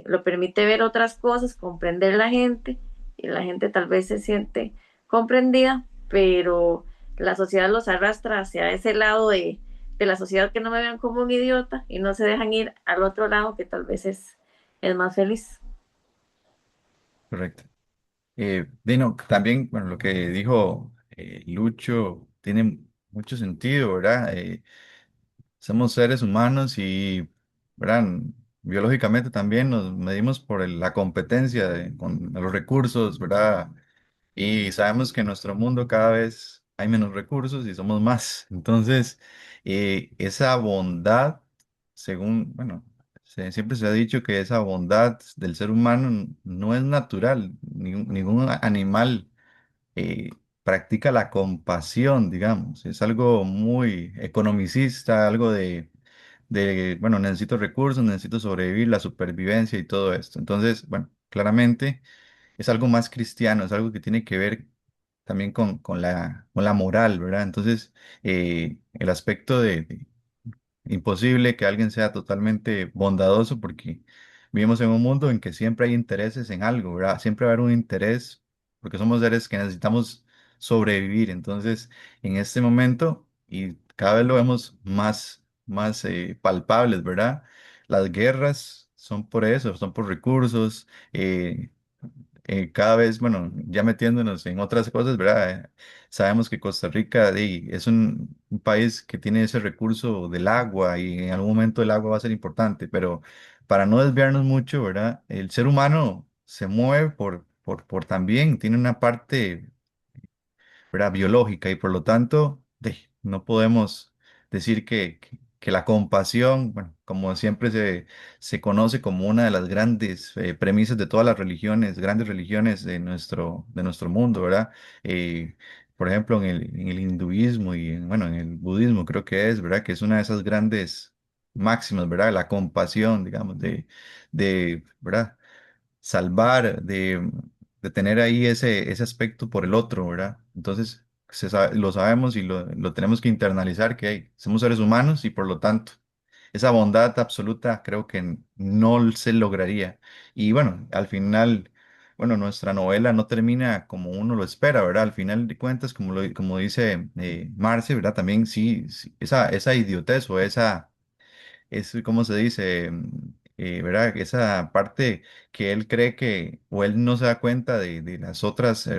lo permite ver otras cosas, comprender la gente, y la gente tal vez se siente comprendida, pero la sociedad los arrastra hacia ese lado de la sociedad que no me vean como un idiota y no se dejan ir al otro lado que tal vez es más feliz. Correcto. Dino, también, bueno, lo que dijo Lucho tiene mucho sentido, ¿verdad? Somos seres humanos y, ¿verdad? Biológicamente también nos medimos por la competencia con los recursos, ¿verdad? Y sabemos que en nuestro mundo cada vez hay menos recursos y somos más. Entonces, esa bondad, según, bueno, siempre se ha dicho que esa bondad del ser humano no es natural. Ningún animal eh, practica la compasión, digamos. Es algo muy economicista, algo bueno, necesito recursos, necesito sobrevivir, la supervivencia y todo esto. Entonces, bueno, claramente es algo más cristiano, es algo que tiene que ver también con la moral, ¿verdad? Entonces, el aspecto de imposible que alguien sea totalmente bondadoso porque vivimos en un mundo en que siempre hay intereses en algo, ¿verdad? Siempre va a haber un interés porque somos seres que necesitamos sobrevivir. Entonces, en este momento, y cada vez lo vemos más palpables, ¿verdad? Las guerras son por eso, son por recursos. Cada vez, bueno, ya metiéndonos en otras cosas, ¿verdad? Sabemos que Costa Rica es un país que tiene ese recurso del agua y en algún momento el agua va a ser importante, pero para no desviarnos mucho, ¿verdad? El ser humano se mueve por también, tiene una parte, ¿verdad? Biológica y por lo tanto no podemos decir que la compasión, bueno, como siempre se conoce como una de las grandes premisas de todas las religiones, grandes religiones de nuestro mundo, ¿verdad? Eh, por ejemplo, en el hinduismo y bueno, en el budismo creo que ¿verdad? Que es una de esas grandes máximas, ¿verdad? La compasión, digamos, ¿verdad? Salvar, de tener ahí ese aspecto por el otro, ¿verdad? Entonces, lo sabemos y lo tenemos que internalizar que somos seres humanos y por lo tanto, esa bondad absoluta creo que no se lograría. Y bueno, al final, bueno, nuestra novela no termina como uno lo espera, ¿verdad? Al final de cuentas, como dice Marce, ¿verdad? También sí, esa idiotez o ¿cómo se dice? ¿verdad? Esa parte que él cree que, o él no se da cuenta de las otras,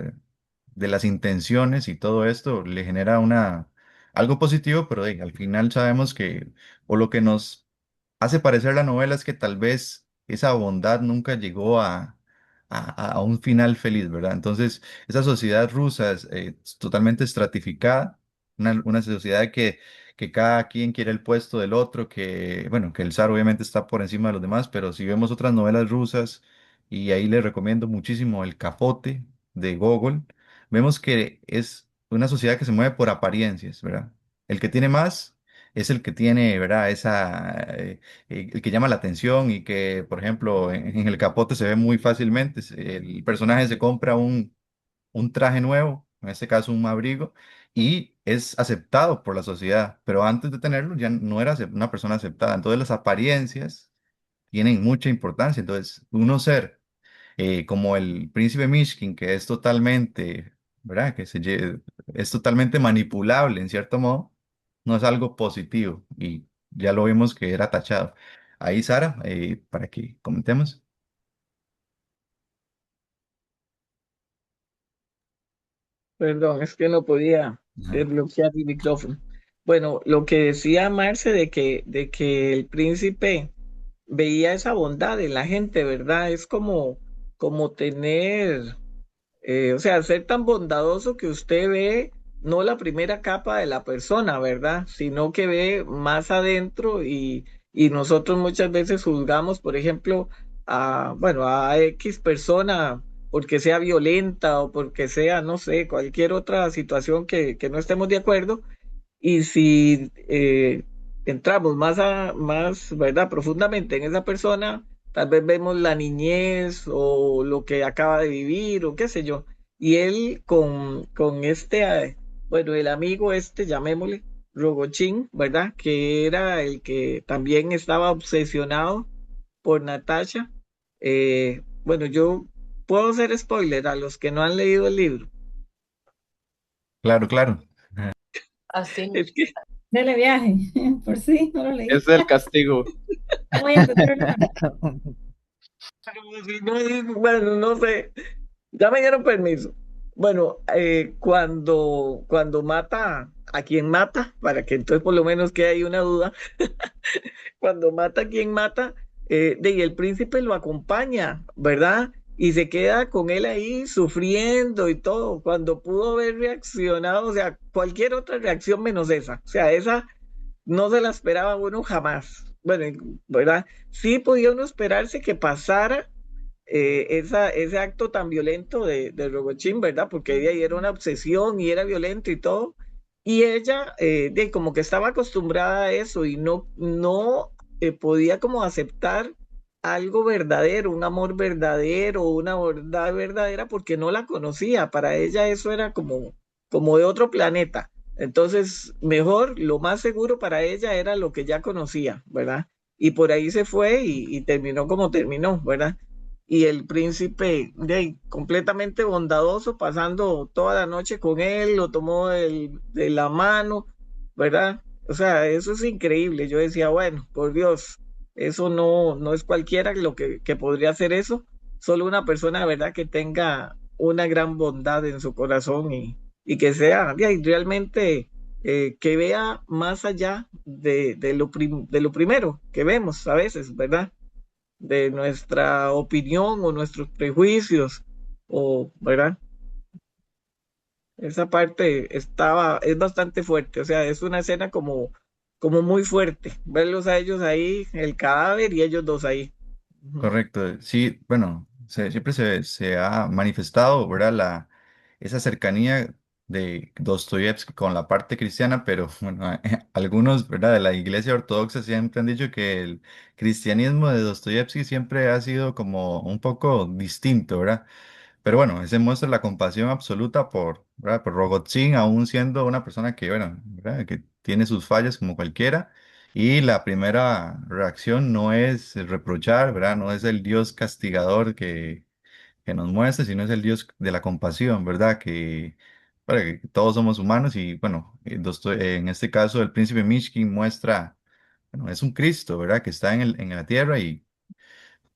de las intenciones y todo esto, le genera algo positivo, pero al final sabemos que, o lo que nos hace parecer la novela es que tal vez esa bondad nunca llegó a un final feliz, ¿verdad? Entonces, esa sociedad rusa es totalmente estratificada, una sociedad que cada quien quiere el puesto del otro, que, bueno, que el zar obviamente está por encima de los demás, pero si vemos otras novelas rusas, y ahí les recomiendo muchísimo El Capote de Gogol, vemos que es una sociedad que se mueve por apariencias, ¿verdad? El que tiene más es el que tiene, ¿verdad? El que llama la atención y que, por ejemplo, en El Capote se ve muy fácilmente. El personaje se compra un traje nuevo, en este caso un abrigo, y es aceptado por la sociedad, pero antes de tenerlo ya no era una persona aceptada. Entonces las apariencias tienen mucha importancia. Entonces, uno ser como el príncipe Mishkin, que es totalmente, ¿verdad? Es totalmente manipulable en cierto modo, no es algo positivo y ya lo vimos que era tachado. Ahí, Sara, para que comentemos. Perdón, es que no podía Ajá. desbloquear el micrófono. Bueno, lo que decía Marce de que el príncipe veía esa bondad en la gente, ¿verdad? Es como, como tener, o sea, ser tan bondadoso que usted ve no la primera capa de la persona, ¿verdad? Sino que ve más adentro y nosotros muchas veces juzgamos, por ejemplo, a, bueno, a X persona porque sea violenta o porque sea, no sé, cualquier otra situación que no estemos de acuerdo. Y si entramos más, ¿verdad? Profundamente en esa persona, tal vez vemos la niñez o lo que acaba de vivir o qué sé yo. Y él con este, bueno, el amigo este, llamémosle, Rogochín, ¿verdad? Que era el que también estaba obsesionado por Natasha. Bueno, yo puedo hacer spoiler a los que no han leído el libro. Claro, claro. Así. Es que Dele viaje, por sí, no lo Ese leí. es el castigo. No voy a entender nada. pero si no, bueno, no sé. Ya me dieron permiso. Bueno, cuando mata a quien mata, para que entonces por lo menos quede ahí una duda, cuando mata a quien mata, y el príncipe lo acompaña, ¿verdad? Y se queda con él ahí sufriendo y todo, cuando pudo haber reaccionado, o sea, cualquier otra reacción menos esa, o sea, esa no se la esperaba uno jamás. Bueno, ¿verdad? Sí podía uno esperarse que pasara ese acto tan violento de Rogochín, ¿verdad? Porque ella era una obsesión y era violento y todo. Y ella, como que estaba acostumbrada a eso y no podía como aceptar algo verdadero, un amor verdadero, una verdad verdadera, porque no la conocía. Para ella eso era como de otro planeta. Entonces, mejor, lo más seguro para ella era lo que ya conocía, ¿verdad? Y por ahí se fue y terminó como terminó, ¿verdad? Y el príncipe completamente bondadoso, pasando toda la noche con él, lo tomó de la mano, ¿verdad? O sea, eso es increíble. Yo decía, bueno, por Dios, eso no es cualquiera que podría hacer eso, solo una persona, ¿verdad?, que tenga una gran bondad en su corazón y que sea realmente, que vea más allá de lo primero que vemos a veces, ¿verdad? De nuestra opinión o nuestros prejuicios, o, ¿verdad? Esa parte es bastante fuerte, o sea, es una escena como muy fuerte, verlos a ellos ahí, el cadáver y ellos dos ahí. Ujú. Correcto, sí, bueno, siempre se ha manifestado, ¿verdad? Esa cercanía de Dostoyevsky con la parte cristiana, pero bueno, algunos, ¿verdad? De la Iglesia Ortodoxa siempre han dicho que el cristianismo de Dostoyevsky siempre ha sido como un poco distinto, ¿verdad? Pero bueno, ese muestra la compasión absoluta ¿verdad? Por Rogotzin, aún siendo una persona que, bueno, ¿verdad? Que tiene sus fallas como cualquiera. Y la primera reacción no es el reprochar, ¿verdad? No es el Dios castigador que nos muestra, sino es el Dios de la compasión, ¿verdad? Bueno, que todos somos humanos y, bueno, en este caso el príncipe Mishkin muestra, bueno, es un Cristo, ¿verdad? Que está en la tierra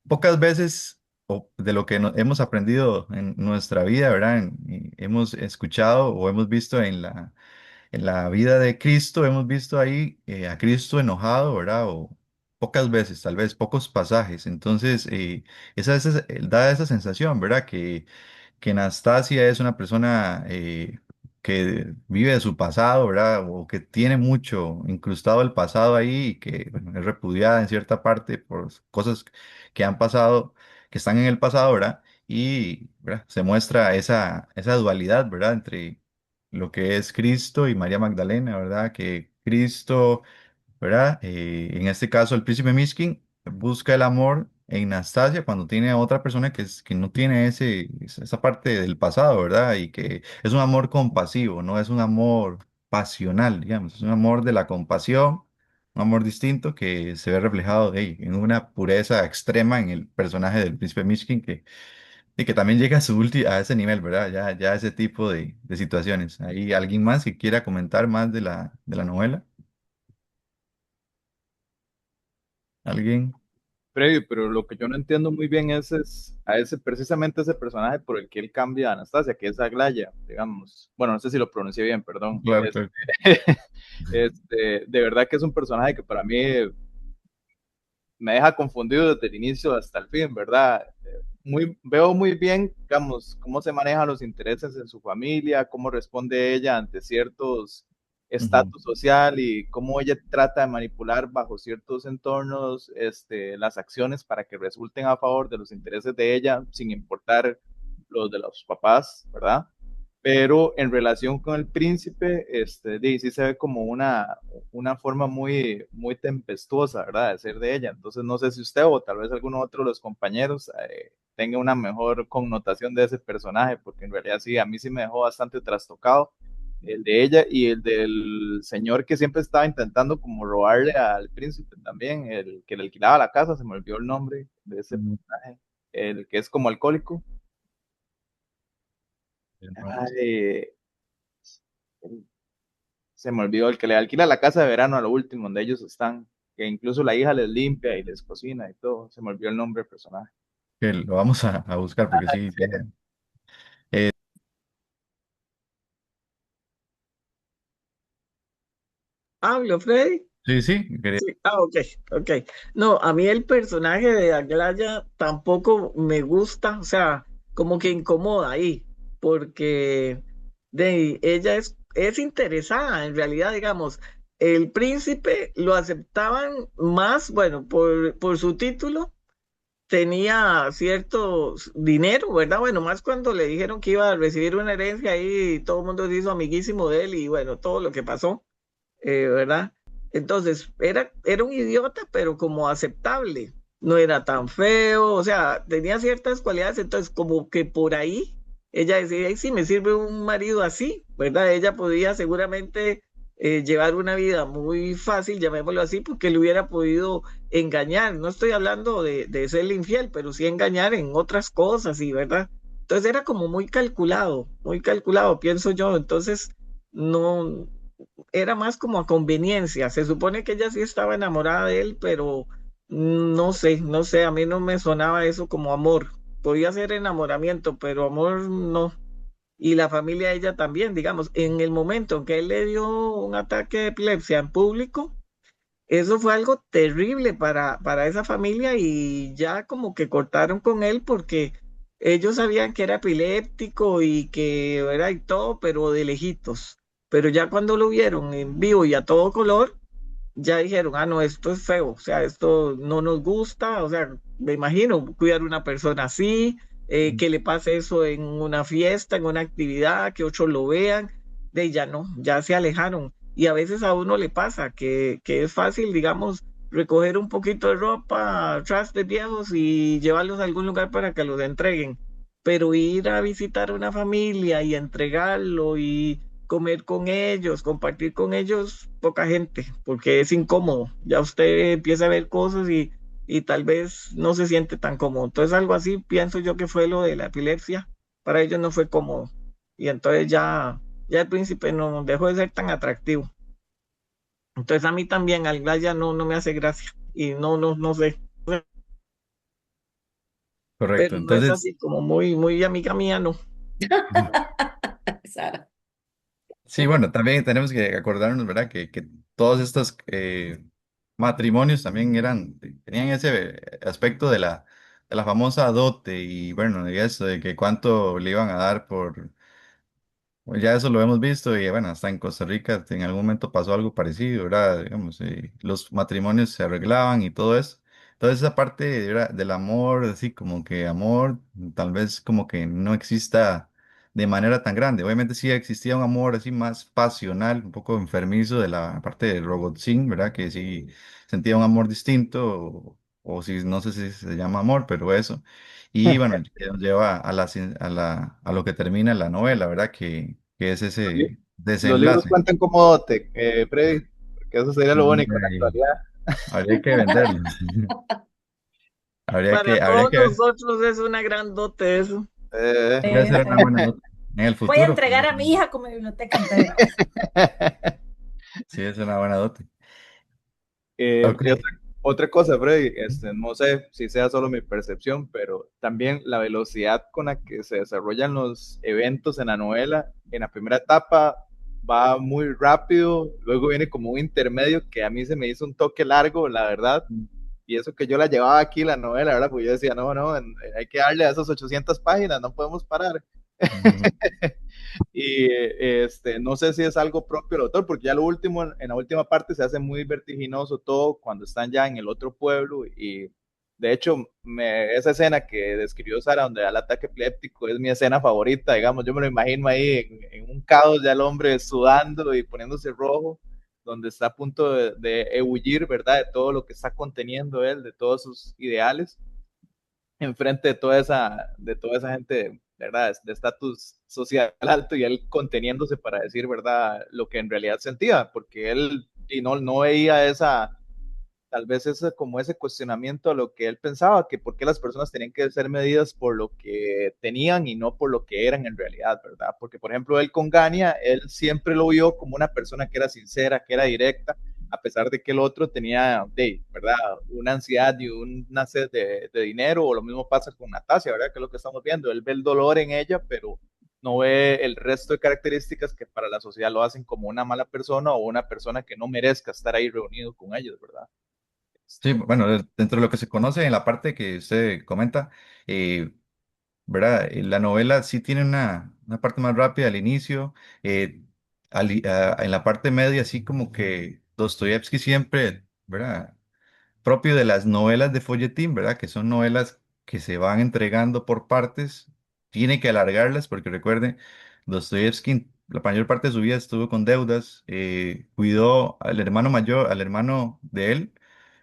pocas veces o de lo que hemos aprendido en nuestra vida, ¿verdad? Y hemos escuchado o hemos visto en la vida de Cristo, hemos visto ahí a Cristo enojado, ¿verdad? O pocas veces, tal vez, pocos pasajes. Entonces, da esa sensación, ¿verdad? Que Anastasia es una persona que vive de su pasado, ¿verdad? O que tiene mucho incrustado el pasado ahí y que bueno, es repudiada en cierta parte por cosas que han pasado, que están en el pasado, ¿verdad? Y ¿verdad? Se muestra esa dualidad, ¿verdad? Entre lo que es Cristo y María Magdalena, ¿verdad? Que Cristo, ¿verdad? En este caso, el príncipe Mishkin busca el amor en Nastasia cuando tiene a otra persona que no tiene esa parte del pasado, ¿verdad? Y que es un amor compasivo, no es un amor pasional, digamos, es un amor de la compasión, un amor distinto que se ve reflejado en una pureza extrema en el personaje del príncipe Mishkin y que también llega a, a ese nivel, ¿verdad? Ya ese tipo de situaciones. ¿Hay alguien más que quiera comentar más de de la novela? ¿Alguien? Freddy, pero lo que yo no entiendo muy bien es a ese, precisamente ese personaje por el que él cambia a Anastasia, que es Aglaya, digamos. Bueno, no sé si lo pronuncié bien, perdón. Claro, claro. De verdad que es un personaje que para mí me deja confundido desde el inicio hasta el fin, ¿verdad? Veo muy bien, digamos, cómo se manejan los intereses en su familia, cómo responde ella ante ciertos Ujú. estatus social y cómo ella trata de manipular bajo ciertos entornos las acciones para que resulten a favor de los intereses de ella, sin importar los de los papás, ¿verdad? Pero en relación con el príncipe, sí se ve como una forma muy tempestuosa, ¿verdad? De ser de ella. Entonces no sé si usted o tal vez alguno otro de los compañeros tenga una mejor connotación de ese personaje, porque en realidad sí, a mí sí me dejó bastante trastocado el de ella y el del señor que siempre estaba intentando como robarle al príncipe también, el que le alquilaba la casa, se me olvidó el nombre de ese Mm, personaje, el que es como alcohólico. no, Ay, se me olvidó, el que le alquila la casa de verano a lo último, donde ellos están, que incluso la hija les limpia y les cocina y todo. Se me olvidó el nombre del personaje. que lo vamos a buscar porque sí. Eh, ¿Hablo, Freddy? sí, sí, Sí, ok, ok. No, a mí el personaje de Aglaya tampoco me gusta, o sea, como que incomoda ahí, porque ella es interesada, en realidad, digamos, el príncipe lo aceptaban más, bueno, por su título, tenía cierto dinero, ¿verdad? Bueno, más cuando le dijeron que iba a recibir una herencia ahí, todo el mundo se hizo amiguísimo de él y bueno, todo lo que pasó, ¿verdad? Entonces, era un idiota, pero como aceptable, no era tan feo, o sea, tenía ciertas cualidades, entonces como que por ahí ella decía, ay, sí, me sirve un marido así, ¿verdad? Ella podía seguramente llevar una vida muy fácil, llamémoslo así, porque le hubiera podido engañar, no estoy hablando de ser infiel, pero sí engañar en otras cosas, y ¿verdad? Entonces era como muy calculado, pienso yo, entonces no, era más como a conveniencia. Se supone que ella sí estaba enamorada de él, pero no sé, a mí no me sonaba eso como amor. Podía ser enamoramiento, pero amor no. Y la familia de ella también, digamos, en el momento en que él le dio un ataque de epilepsia en público, eso fue algo terrible para esa familia y ya como que cortaron con él porque ellos sabían que era epiléptico y que era y todo, pero de lejitos. Pero ya cuando lo vieron en vivo y a todo color, ya dijeron, ah, no, esto es feo, o sea, esto no nos gusta, o sea, me imagino cuidar a una persona así, que le pase eso en una fiesta, en una actividad, que otros lo vean, de ya no, ya se alejaron. Y a veces a uno le pasa que es fácil, digamos, recoger un poquito de ropa, trastes viejos y llevarlos a algún lugar para que los entreguen. Pero ir a visitar a una familia y entregarlo y comer con ellos, compartir con ellos, poca gente, porque es incómodo. Ya usted empieza a ver cosas y tal vez no se siente tan cómodo. Entonces algo así pienso yo que fue lo de la epilepsia. Para ellos no fue cómodo. Y entonces ya el príncipe no dejó de ser tan atractivo. Entonces a mí también al ya no me hace gracia. Y no sé. correcto. pero no es Entonces, así como muy, muy amiga mía, no. Sara. sí, bueno, también tenemos que acordarnos, ¿verdad? Que todos estos matrimonios también tenían ese aspecto de la famosa dote y bueno, de eso, de que cuánto le iban a dar por. Pues ya eso lo hemos visto y bueno, hasta en Costa Rica en algún momento pasó algo parecido, ¿verdad? Digamos, los matrimonios se arreglaban y todo eso. Entonces esa parte ¿verdad? Del amor, así como que amor, tal vez como que no exista de manera tan grande. Obviamente sí existía un amor así más pasional, un poco enfermizo de la parte de Robotzin, ¿verdad? Que sí sentía un amor distinto o si no sé si se llama amor, pero eso. Y bueno, que nos lleva a lo que termina la novela, ¿verdad? Que es Los, li- ese los libros desenlace. cuentan como dote, Freddy, porque eso sería lo único en la Hombre, actualidad. habría que venderlos. Para Habría todos que ver. nosotros es una gran dote eso. Puede ser una buena nota en el Voy a futuro, entregar pero a mi hija como biblioteca entera. sí es una buena dote. Ok. Y otra cosa, Freddy, no sé si sea solo mi percepción, pero también la velocidad con la que se desarrollan los eventos en la novela, en la primera etapa va muy rápido, luego viene como un intermedio que a mí se me hizo un toque largo, la verdad, y eso que yo la llevaba aquí, la novela, ¿verdad? Porque yo decía, no, no, hay que darle a esas 800 páginas, no podemos parar. Ujú. Y no sé si es algo propio del autor, porque ya lo último, en la última parte se hace muy vertiginoso todo cuando están ya en el otro pueblo. Y de hecho, esa escena que describió Sara, donde da el ataque epiléptico, es mi escena favorita. Digamos, yo me lo imagino ahí en un caos, ya el hombre sudando y poniéndose rojo, donde está a punto de huir, ¿verdad? De todo lo que está conteniendo él, de todos sus ideales enfrente de toda esa gente, ¿verdad? De estatus social alto y él conteniéndose para decir, ¿verdad? Lo que en realidad sentía, porque él y no veía tal vez como ese cuestionamiento a lo que él pensaba, que por qué las personas tenían que ser medidas por lo que tenían y no por lo que eran en realidad, ¿verdad? Porque, por ejemplo, él con Gania, él siempre lo vio como una persona que era sincera, que era directa, a pesar de que el otro tenía, ¿verdad? Una ansiedad y una sed de dinero, o lo mismo pasa con Natasia, ¿verdad? Que es lo que estamos viendo, él ve el dolor en ella, pero no ve el resto de características que para la sociedad lo hacen como una mala persona o una persona que no merezca estar ahí reunido con ellos, ¿verdad? Sí, bueno, dentro de lo que se conoce en la parte que usted comenta, eh, ¿verdad? La novela sí tiene una parte más rápida al inicio, eh, en la parte media, así como que Dostoyevsky siempre, ¿verdad? Propio de las novelas de folletín, ¿verdad? Que son novelas que se van entregando por partes, tiene que alargarlas porque recuerde, Dostoyevsky la mayor parte de su vida estuvo con deudas, cuidó al hermano mayor, al hermano de él,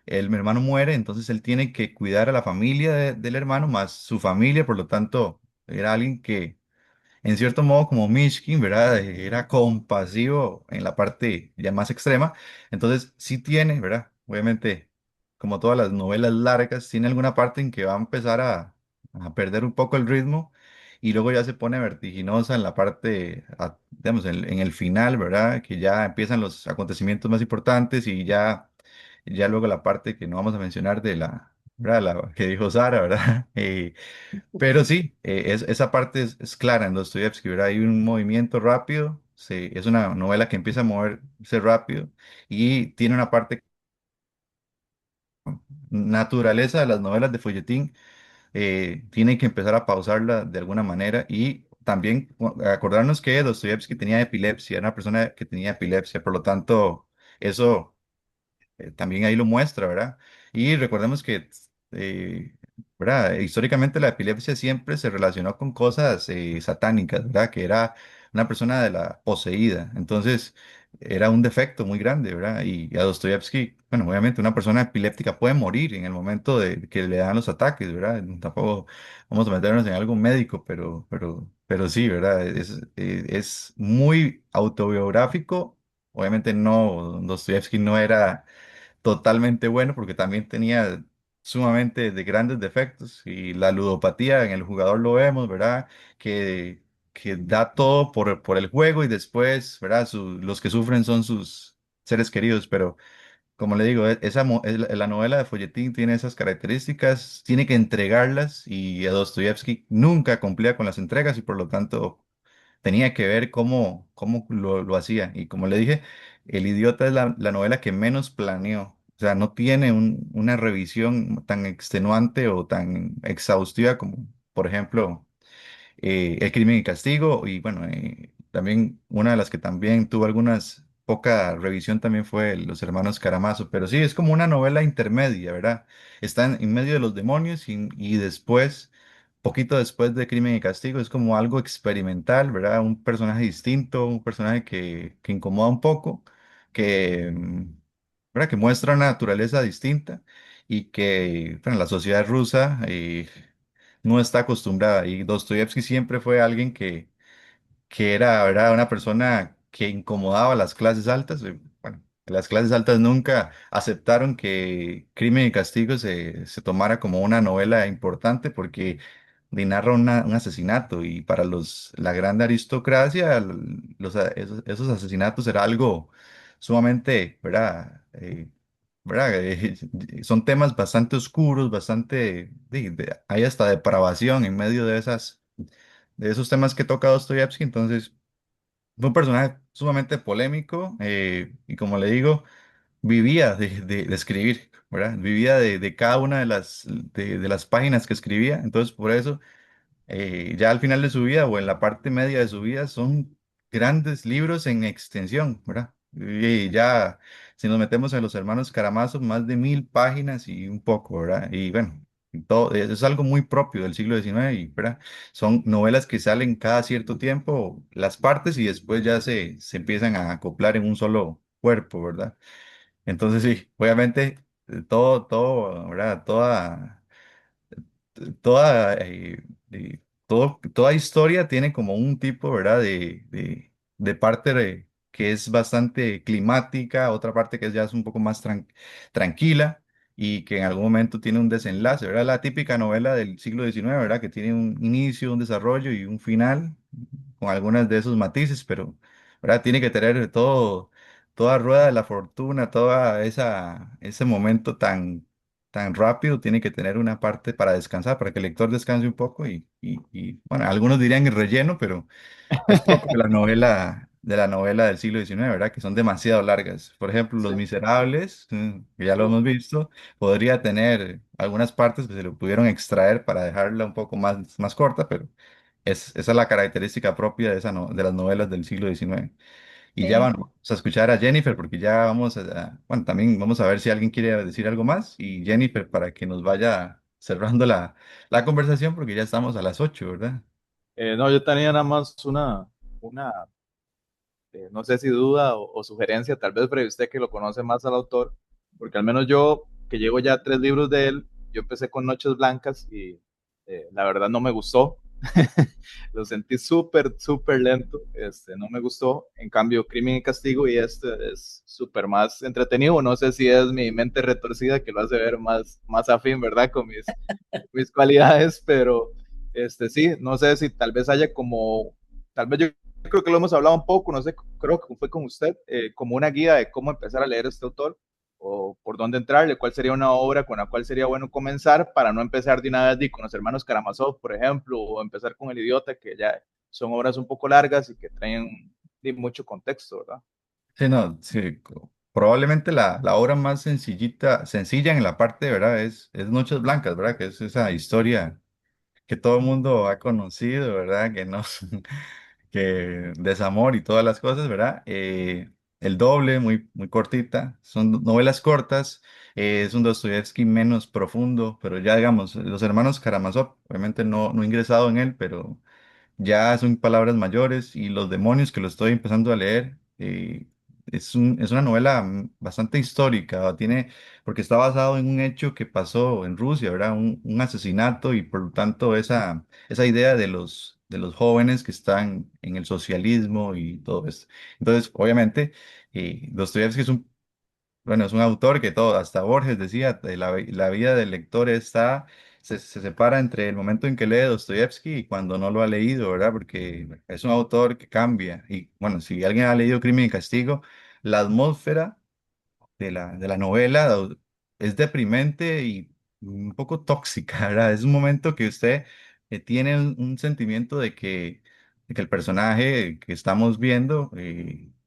el hermano muere, entonces él tiene que cuidar a la familia del hermano más su familia, por lo tanto, era alguien que en cierto modo como Mishkin, ¿verdad? Era compasivo en la parte ya más extrema. Entonces, sí tiene, ¿verdad? Obviamente, como todas las novelas largas, tiene alguna parte en que va a empezar a perder un poco el ritmo y luego ya se pone vertiginosa en la parte, digamos, en el final, ¿verdad? Que ya empiezan los acontecimientos más importantes y ya luego la parte que no vamos a mencionar de ¿verdad? La que dijo Sara, ¿verdad? Pero sí, esa parte es clara en Dostoyevsky, ¿verdad? Hay un movimiento rápido, es una novela que empieza a moverse rápido y tiene una parte naturaleza de las novelas de folletín, tiene que empezar a pausarla de alguna manera y también acordarnos que Dostoyevsky tenía epilepsia, era una persona que tenía epilepsia, por lo tanto, eso también ahí lo muestra, ¿verdad? Y recordemos que, ¿verdad? Históricamente la epilepsia siempre se relacionó con cosas satánicas, ¿verdad? Que era una persona de la poseída, entonces era un defecto muy grande, ¿verdad? Y a Dostoyevsky, bueno, obviamente una persona epiléptica puede morir en el momento de que le dan los ataques, ¿verdad? Tampoco vamos a meternos en algo médico, pero sí, ¿verdad? Es muy autobiográfico. Obviamente no, Dostoyevsky no era totalmente bueno porque también tenía sumamente de grandes defectos y la ludopatía en el jugador lo vemos, ¿verdad? Que da todo por el juego y después, ¿verdad? Los que sufren son sus seres queridos, pero como le digo, la novela de folletín tiene esas características, tiene que entregarlas y a Dostoyevsky nunca cumplía con las entregas y por lo tanto tenía que ver cómo lo hacía. Y como le dije, El idiota es la novela que menos planeó. O sea, no tiene una revisión tan extenuante o tan exhaustiva como, por ejemplo, El crimen y castigo. Y bueno, también una de las que también tuvo algunas poca revisión también fue Los hermanos Karamazov. Pero sí, es como una novela intermedia, ¿verdad? Están en medio de los demonios y después poquito después de Crimen y Castigo, es como algo experimental, ¿verdad? Un personaje distinto, un personaje que incomoda un poco, que, ¿verdad? Que muestra una naturaleza distinta y que, bueno, la sociedad rusa no está acostumbrada. Y Dostoyevsky siempre fue alguien que era, ¿verdad? Una persona que incomodaba a las clases altas. Bueno, las clases altas nunca aceptaron que Crimen y Castigo se tomara como una novela importante porque narra un asesinato y para la gran aristocracia esos asesinatos era algo sumamente, ¿verdad? ¿Verdad? Son temas bastante oscuros, bastante, hay hasta depravación en medio de esos temas que toca Dostoyevsky, entonces fue un personaje sumamente polémico y como le digo, vivía de escribir, ¿verdad? Vivía de cada una de las páginas que escribía, entonces por eso ya al final de su vida o en la parte media de su vida son grandes libros en extensión, ¿verdad? Y ya, si nos metemos en los hermanos Karamazov, más de 1000 páginas y un poco, ¿verdad? Y bueno, todo, es algo muy propio del siglo XIX, y, ¿verdad? Son novelas que salen cada cierto tiempo, las partes, y después ya se empiezan a acoplar en un solo cuerpo, ¿verdad? Entonces sí, obviamente, ¿verdad? Toda, toda historia tiene como un tipo, ¿verdad? De parte que es bastante climática, otra parte que ya es un poco más tranquila y que en algún momento tiene un desenlace, ¿verdad? La típica novela del siglo XIX, ¿verdad? Que tiene un inicio, un desarrollo y un final con algunas de esos matices, pero, ¿verdad? Tiene que tener toda rueda de la fortuna, ese momento tan rápido, tiene que tener una parte para descansar, para que el lector descanse un poco bueno, algunos dirían el relleno, pero es propio de la novela del siglo XIX, ¿verdad? Que son demasiado largas. Por ejemplo, Los Sí, Miserables, que ya lo uf, hemos visto, podría tener algunas partes que se lo pudieron extraer para dejarla un poco más corta, pero esa es la característica propia de las novelas del siglo XIX. Y ya Sí. vamos a escuchar a Jennifer porque ya bueno, también vamos a ver si alguien quiere decir algo más y Jennifer para que nos vaya cerrando la conversación porque ya estamos a las 8, ¿verdad? No, yo tenía nada más una no sé si duda o sugerencia, tal vez para usted que lo conoce más al autor, porque al menos yo, que llevo ya 3 libros de él, yo empecé con Noches Blancas y la verdad no me gustó. Lo sentí súper lento, no me gustó. En cambio, Crimen y Castigo y este es súper más entretenido. No sé si es mi mente retorcida que lo hace ver más afín, ¿verdad? Con mis cualidades, pero sí, no sé si tal vez haya como, tal vez yo creo que lo hemos hablado un poco, no sé, creo que fue con usted, como una guía de cómo empezar a leer este autor o por dónde entrarle, cuál sería una obra con la cual sería bueno comenzar para no empezar de una vez con los hermanos Karamazov, por ejemplo, o empezar con El Idiota, que ya son obras un poco largas y que traen mucho contexto, ¿verdad? Sí, no, sí, probablemente la obra más sencilla en la parte, ¿verdad? Es Noches Blancas, ¿verdad? Que es esa historia que todo el mundo ha conocido, ¿verdad? Que no, que desamor y todas las cosas, ¿verdad? El doble, muy cortita, son novelas cortas, es un Dostoyevsky menos profundo, pero ya digamos, los hermanos Karamazov, obviamente no he ingresado en él, pero ya son palabras mayores y Los demonios que lo estoy empezando a leer. Es una novela bastante histórica, porque está basado en un hecho que pasó en Rusia, ¿verdad? Un asesinato y por lo tanto esa idea de los jóvenes que están en el socialismo y todo esto. Entonces, obviamente, Dostoyevsky bueno, es un autor que hasta Borges decía, la vida del lector se separa entre el momento en que lee Dostoyevsky y cuando no lo ha leído, ¿verdad? Porque es un autor que cambia. Y bueno, si alguien ha leído Crimen y Castigo, la atmósfera de la novela es deprimente y un poco tóxica, ¿verdad? Es un momento que usted tiene un sentimiento de que el personaje que estamos viendo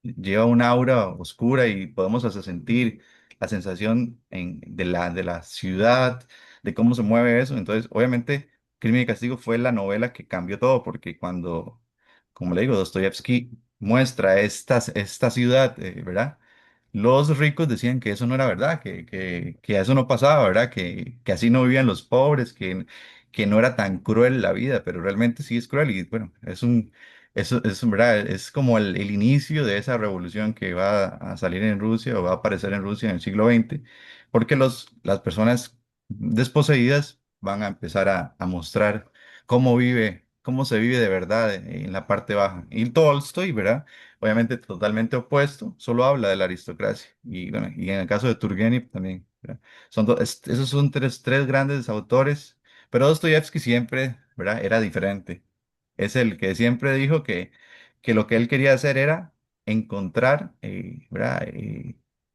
lleva un aura oscura y podemos hasta sentir la sensación de la ciudad, de cómo se mueve eso. Entonces, obviamente, Crimen y Castigo fue la novela que cambió todo, porque cuando, como le digo, Dostoyevsky muestra esta ciudad, ¿verdad? Los ricos decían que eso no era verdad, que eso no pasaba, ¿verdad? Que así no vivían los pobres, que no era tan cruel la vida, pero realmente sí es cruel y bueno, ¿verdad? Es como el inicio de esa revolución que va a salir en Rusia o va a aparecer en Rusia en el siglo XX, porque las personas desposeídas van a empezar a mostrar cómo se vive de verdad en la parte baja. Y Tolstoy, ¿verdad? Obviamente totalmente opuesto, solo habla de la aristocracia. Y bueno, y en el caso de Turgenev también, ¿verdad? Esos son tres grandes autores, pero Dostoyevsky siempre, ¿verdad? Era diferente. Es el que siempre dijo que lo que él quería hacer era encontrar, ¿verdad?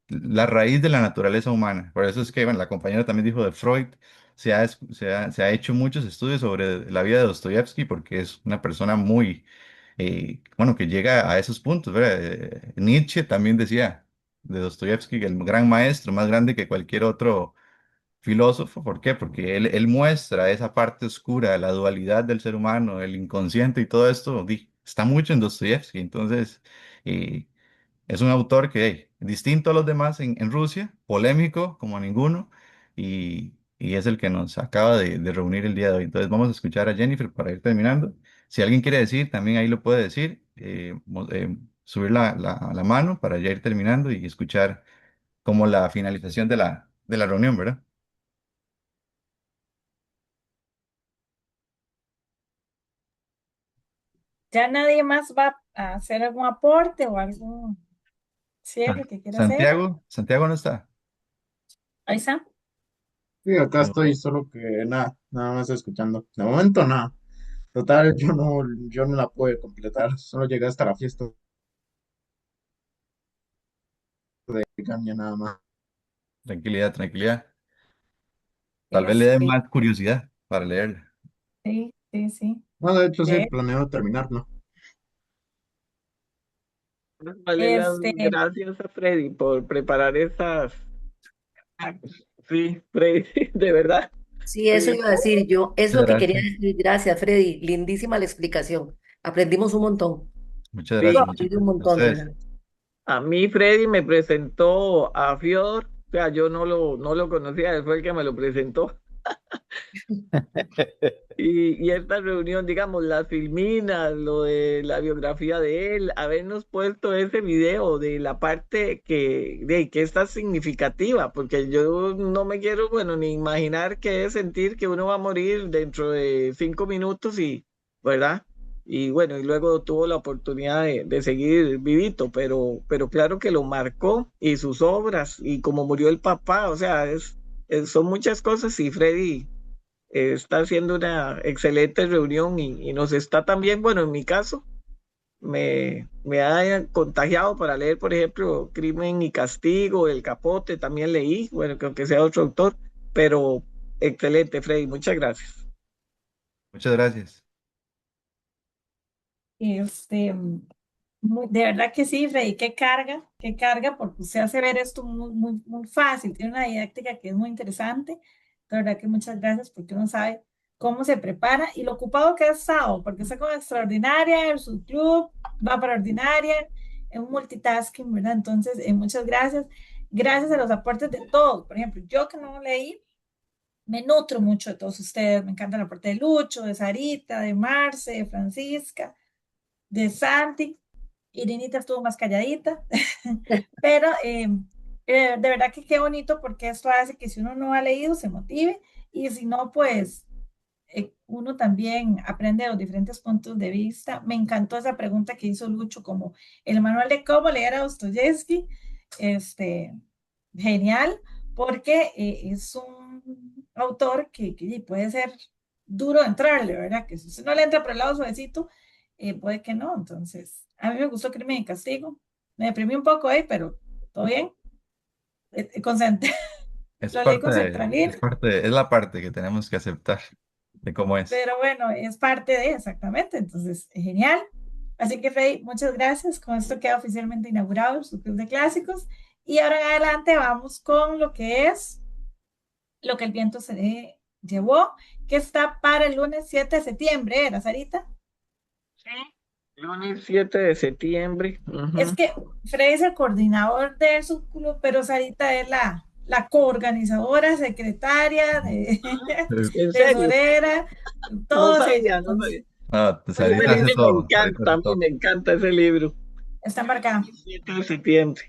La raíz de la naturaleza humana. Por eso es que, bueno, la compañera también dijo de Freud, se ha hecho muchos estudios sobre la vida de Dostoyevsky porque es una persona muy bueno, que llega a esos puntos, ¿verdad? Nietzsche también decía de Dostoyevsky, el gran maestro, más grande que cualquier otro filósofo. ¿Por qué? Porque él muestra esa parte oscura, la dualidad del ser humano, el inconsciente y todo esto, está mucho en Dostoyevsky. Entonces, eh, es un autor que, distinto a los demás en Rusia, polémico como ninguno, y es el que nos acaba de reunir el día de hoy. Entonces vamos a escuchar a Jennifer para ir terminando. Si alguien quiere decir, también ahí lo puede decir, subir la mano para ya ir terminando y escuchar como la finalización de la reunión, ¿verdad? ¿Ya nadie más va a hacer algún aporte o algún Ah, cierre que quiera hacer? Santiago no está. Ahí está. Sí, acá estoy, Ok. solo que nada más escuchando. De momento nada. Total, yo no la pude completar, solo llegué hasta la fiesta de Cambia nada más. Tranquilidad, tranquilidad. Tal vez le dé Este, más curiosidad para leerla. sí, sí, sí. No, de hecho sí, De- planeo terminar, ¿no? Vale, las Este, gracias a Freddy por preparar esas. Sí, Freddy, de verdad. Sí, eso Eh, iba a decir yo. Es Muchas lo que quería gracias. decir. Gracias, Freddy. Lindísima la explicación. Aprendimos un montón. Muchas Yo gracias, sí, muchas aprendí un gracias. A montón, de ustedes. verdad. a mí Freddy me presentó a Fiodor, o sea, yo no lo conocía, él fue el que me lo presentó. Y esta reunión, digamos, las filminas, lo de la biografía de él, habernos puesto ese video de la parte que es tan significativa, porque yo no me quiero, bueno, ni imaginar qué es sentir que uno va a morir dentro de 5 minutos y, ¿verdad? Y bueno, y luego tuvo la oportunidad de seguir vivito, pero claro que lo marcó y sus obras y como murió el papá, o sea, son muchas cosas y Freddy está haciendo una excelente reunión y nos está también, bueno, en mi caso, me ha contagiado para leer, por ejemplo, Crimen y Castigo, El Capote, también leí, bueno, que aunque sea otro autor, pero excelente, Freddy, muchas gracias. Muchas gracias. este, de verdad que sí, Rey, qué carga, porque usted hace ver esto muy, muy, muy fácil, tiene una didáctica que es muy interesante. De verdad que muchas gracias porque uno sabe cómo se prepara y lo ocupado que ha estado, porque está con extraordinaria, el subclub, va para ordinaria, es un multitasking, ¿verdad? Entonces, muchas gracias. Gracias a los aportes de todos. Por ejemplo, yo que no leí, me nutro mucho de todos ustedes. Me encanta el aporte de Lucho, de Sarita, de Marce, de Francisca, de Santi. Irenita estuvo más calladita, pero de verdad que qué bonito porque esto hace que si uno no ha leído se motive y si no, pues uno también aprende de los diferentes puntos de vista. Me encantó esa pregunta que hizo Lucho, como el manual de cómo leer a Dostoyevsky. Este, genial, porque es un autor que puede ser duro entrarle, ¿verdad? Que si usted no le entra por el lado suavecito, puede que no. Entonces, a mí me gustó Crimen y Castigo. Me deprimí un poco ahí, pero todo bien. concentré, Es lo leí parte con es centralina, parte, es la parte que tenemos que aceptar de cómo es. pero bueno, es parte de exactamente, entonces, es genial. Así que, Freddy, muchas gracias. Con esto queda oficialmente inaugurado su club de clásicos. Y ahora en adelante vamos con lo que es lo que el viento se llevó, que está para el lunes 7 de septiembre, ¿era, Sarita? Lunes 7 de septiembre. Es Ujú. que Freddy es el coordinador del subclub, pero Sarita es la coorganizadora, secretaria, En serio, tesorera, no todo ella. sabía, no sabía. Entonces, No, Ese Sarita hace libro me todo, Sarita encanta, hace a mí todo. me encanta ese libro. está embarcada, 7 de septiembre.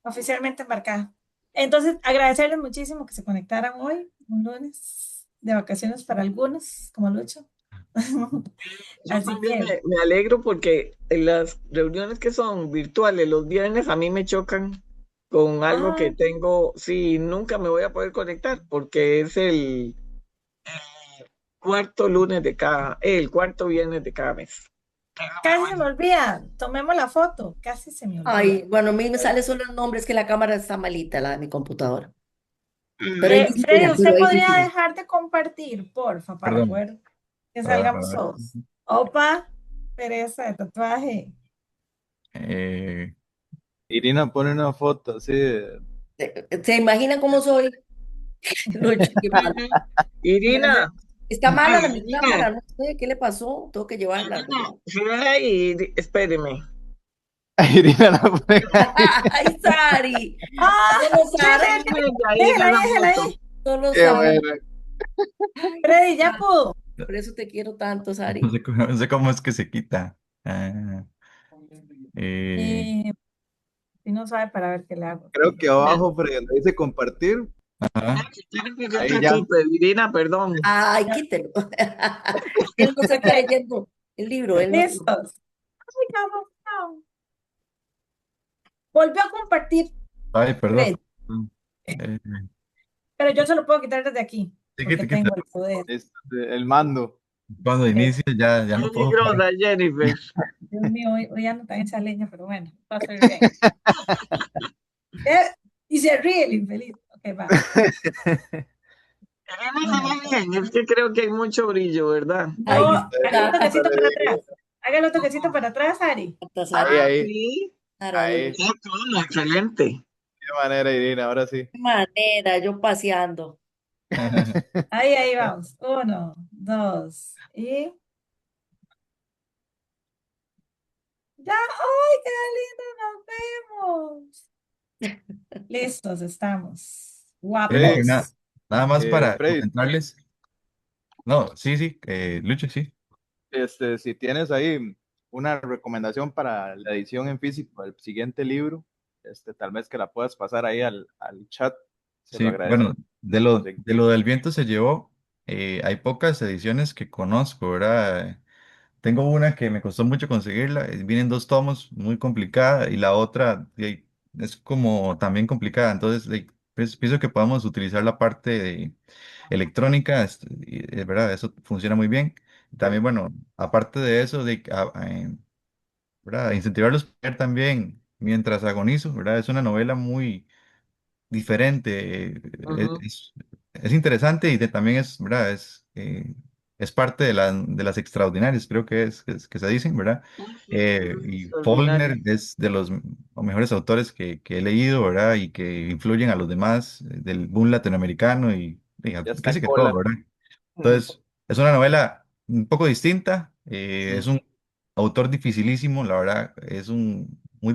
oficialmente embarcada. Entonces, agradecerles muchísimo que se conectaran hoy, un lunes de vacaciones para algunos, como Lucho. Yo Así también que, me alegro porque en las reuniones que son virtuales los viernes a mí me chocan con algo que ah, tengo, sí, nunca me voy a poder conectar porque es el cuarto lunes de el cuarto viernes de cada mes. casi se me olvida, tomemos la foto, casi se me olvida. Ay, bueno, a mí me sale solo el nombre, es que la cámara está malita, la de mi computadora. Pero Freddy, ¿usted ahí podría divina. dejar de compartir, porfa, para Perdón, poder que para salgamos ver. todos? Opa, pereza de tatuaje. Eh, Irina pone una foto así ¿Se imaginan cómo soy? Lucho, qué mal. Irina, Está mala mi Irina, cámara, no sé qué le pasó, tengo que llevarla a arreglar. sí, y espéreme. Irina la pone. Ay, Sari, ¡Ah! solo Sara, Déjela ahí, déjela ahí. solo Qué Sara. bueno. Freddy, ya pudo. Por eso te quiero tanto, no Sari. sé, no sé cómo es que se quita. Ah, eh, Si no sabe para ver qué le hago. Creo que abajo, Freddy, donde dice compartir, ajá. ahí ya. Irina, perdón. Ay, quítelo. Él no se queda leyendo el libro, él no. Listos. Ay, cabrón, no. Volvió a compartir, Ay, perdón. Freddy, Eh, pero yo se lo puedo quitar desde aquí, sí, porque quita, quita. tengo el poder. El mando. Cuando inicie ya no puedo parar. Peligrosa, Jennifer. Dios mío, hoy ando tan esa leña, pero bueno, va a ser bien. Y se ríe el infeliz. Ok, va. Es que creo que hay mucho brillo, ¿verdad? Ay, No, hágale un toquecito Ándale, para atrás. Hágale un toquecito para atrás, Ari. Ahí, ahí, Sí. ahí. ¿Cómo? Excelente. Qué manera, Irina, ahora sí. qué manera, yo paseando. Ahí vamos. Uno, dos, y ya. ¡Ay, qué lindo! Nos vemos. Listos, estamos. Fíjense que Freddy, Guapos. nada más para Freddy, comentarles. No, sí, Lucho, sí. si tienes ahí una recomendación para la edición en físico del siguiente libro, tal vez que la puedas pasar ahí al chat, se lo Sí, bueno, agradecemos. de lo del viento se llevó, hay pocas ediciones que conozco, ¿verdad? Tengo una que me costó mucho conseguirla, vienen dos tomos, muy complicada, y la otra es como también complicada, entonces pienso que podemos utilizar la parte electrónica, ¿verdad? Eso funciona muy bien. También, bueno, aparte de eso, ¿verdad? Incentivarlos a leer también mientras agonizo, ¿verdad? Es una novela muy diferente, Ujú. es interesante y también es, ¿verdad? Es parte de, de las extraordinarias, creo que se dicen, ¿verdad? Y Extraordinario. Faulkner es de los mejores autores que he leído, ¿verdad? Y que influyen a los demás del boom latinoamericano y Ya está en casi que todo, cola. ¿verdad? Entonces, es una novela un poco distinta, es Sí. un autor dificilísimo, la verdad, es un muy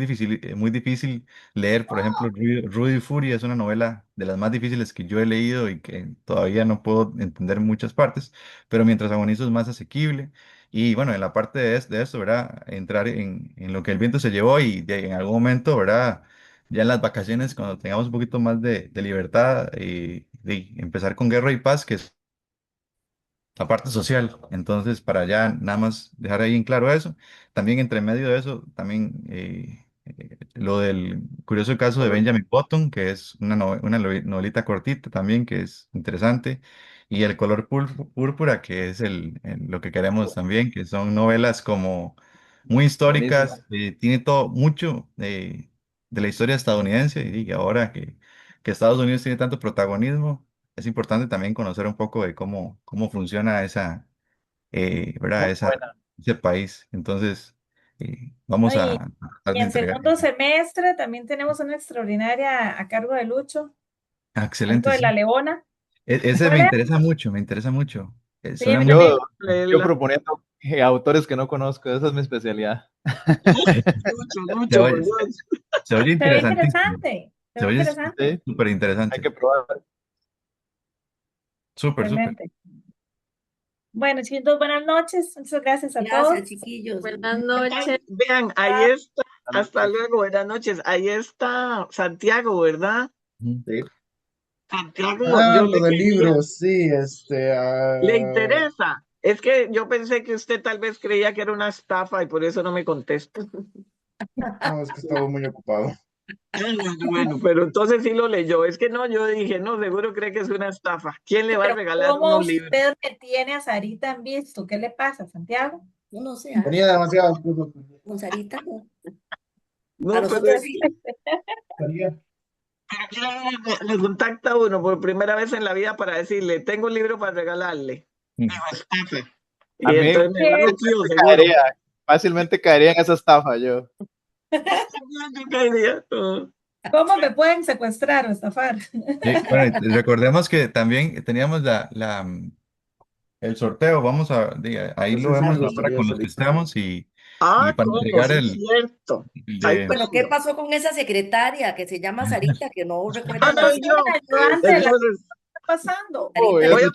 difícil leer, por ejemplo, Rudy Fury es una novela de las más difíciles que yo he leído y que todavía no puedo entender muchas partes, pero mientras agonizo es más asequible. Y bueno, en la parte de esto, ¿verdad? Entrar en lo que el viento se llevó y en algún momento, ¿verdad? Ya en las vacaciones, cuando tengamos un poquito más de libertad, empezar con Guerra y Paz, que es la parte social. Entonces, para ya nada más dejar ahí en claro eso. También entre medio de eso, también lo del curioso caso de Benjamin Button, que es una novelita cortita también, que es interesante. Y El color púrpura, que es lo que queremos también, que son novelas como muy Buenísimo. históricas, tiene todo mucho de la historia estadounidense y ahora que Estados Unidos tiene tanto protagonismo, es importante también conocer un poco de cómo funciona Muy ¿verdad? buena. Ese país. Entonces, vamos Y, a tratar y de en entregar. segundo semestre también tenemos una extraordinaria a cargo de Lucho, algo Excelente, de la sí. Leona. Ese ¿Cuál me es? interesa mucho, me interesa mucho. Sí, a Suena mí muy... también. Yo proponiendo autores que no conozco, esa es mi especialidad. Se Mucho, por oye, Dios. se oye Se ve interesantísimo. interesante, se Se ve oye interesante. Sí, súper hay interesante. que probar. Súper, súper. Excelente. Bueno, chicos, buenas noches. Muchas gracias a Gracias, todos. chiquillos. Buenas noches. Vean, ahí está. Hasta luego, buenas noches. Ahí está Santiago, ¿verdad? Sí. Santiago, Ah, yo lo le del quería. libro, sí, ¿Le interesa? Es que yo pensé que usted tal vez creía que era una estafa y por eso no me contesta. no, es que estaba muy ocupado. Bueno, pero entonces sí lo leyó. Es que no, yo dije, no, seguro cree que es una estafa. ¿Quién le va a Pero regalar ¿cómo unos libros? usted me tiene a Sarita en visto? ¿Qué le pasa, Santiago? Yo no sé, Tenía demasiadas cosas. con Sarita, no. A No, pero nosotros sí. Tenía- le contacta uno por primera vez en la vida para decirle, tengo un libro para regalarle. Digo, estafa. A Y mí entonces me va ¿Qué? metido, seguro. fácilmente caería en esa estafa yo. Yo caería. ¿Cómo me pueden secuestrar o estafar? Bueno, y recordemos que también teníamos el sorteo. Ahí lo vemos Eso ahora sería con los que Sarita. estamos y Ah, para ¿cómo? entregar Sí, es cierto. el Ay, de... Bueno, ¿qué pasó con esa secretaria que se llama Sarita, que no recuerdo Ah, el no, Pero nombre? sí, yo. el ayudante de la... ¿Qué Entonces, está pasando? Sarita, Era voy a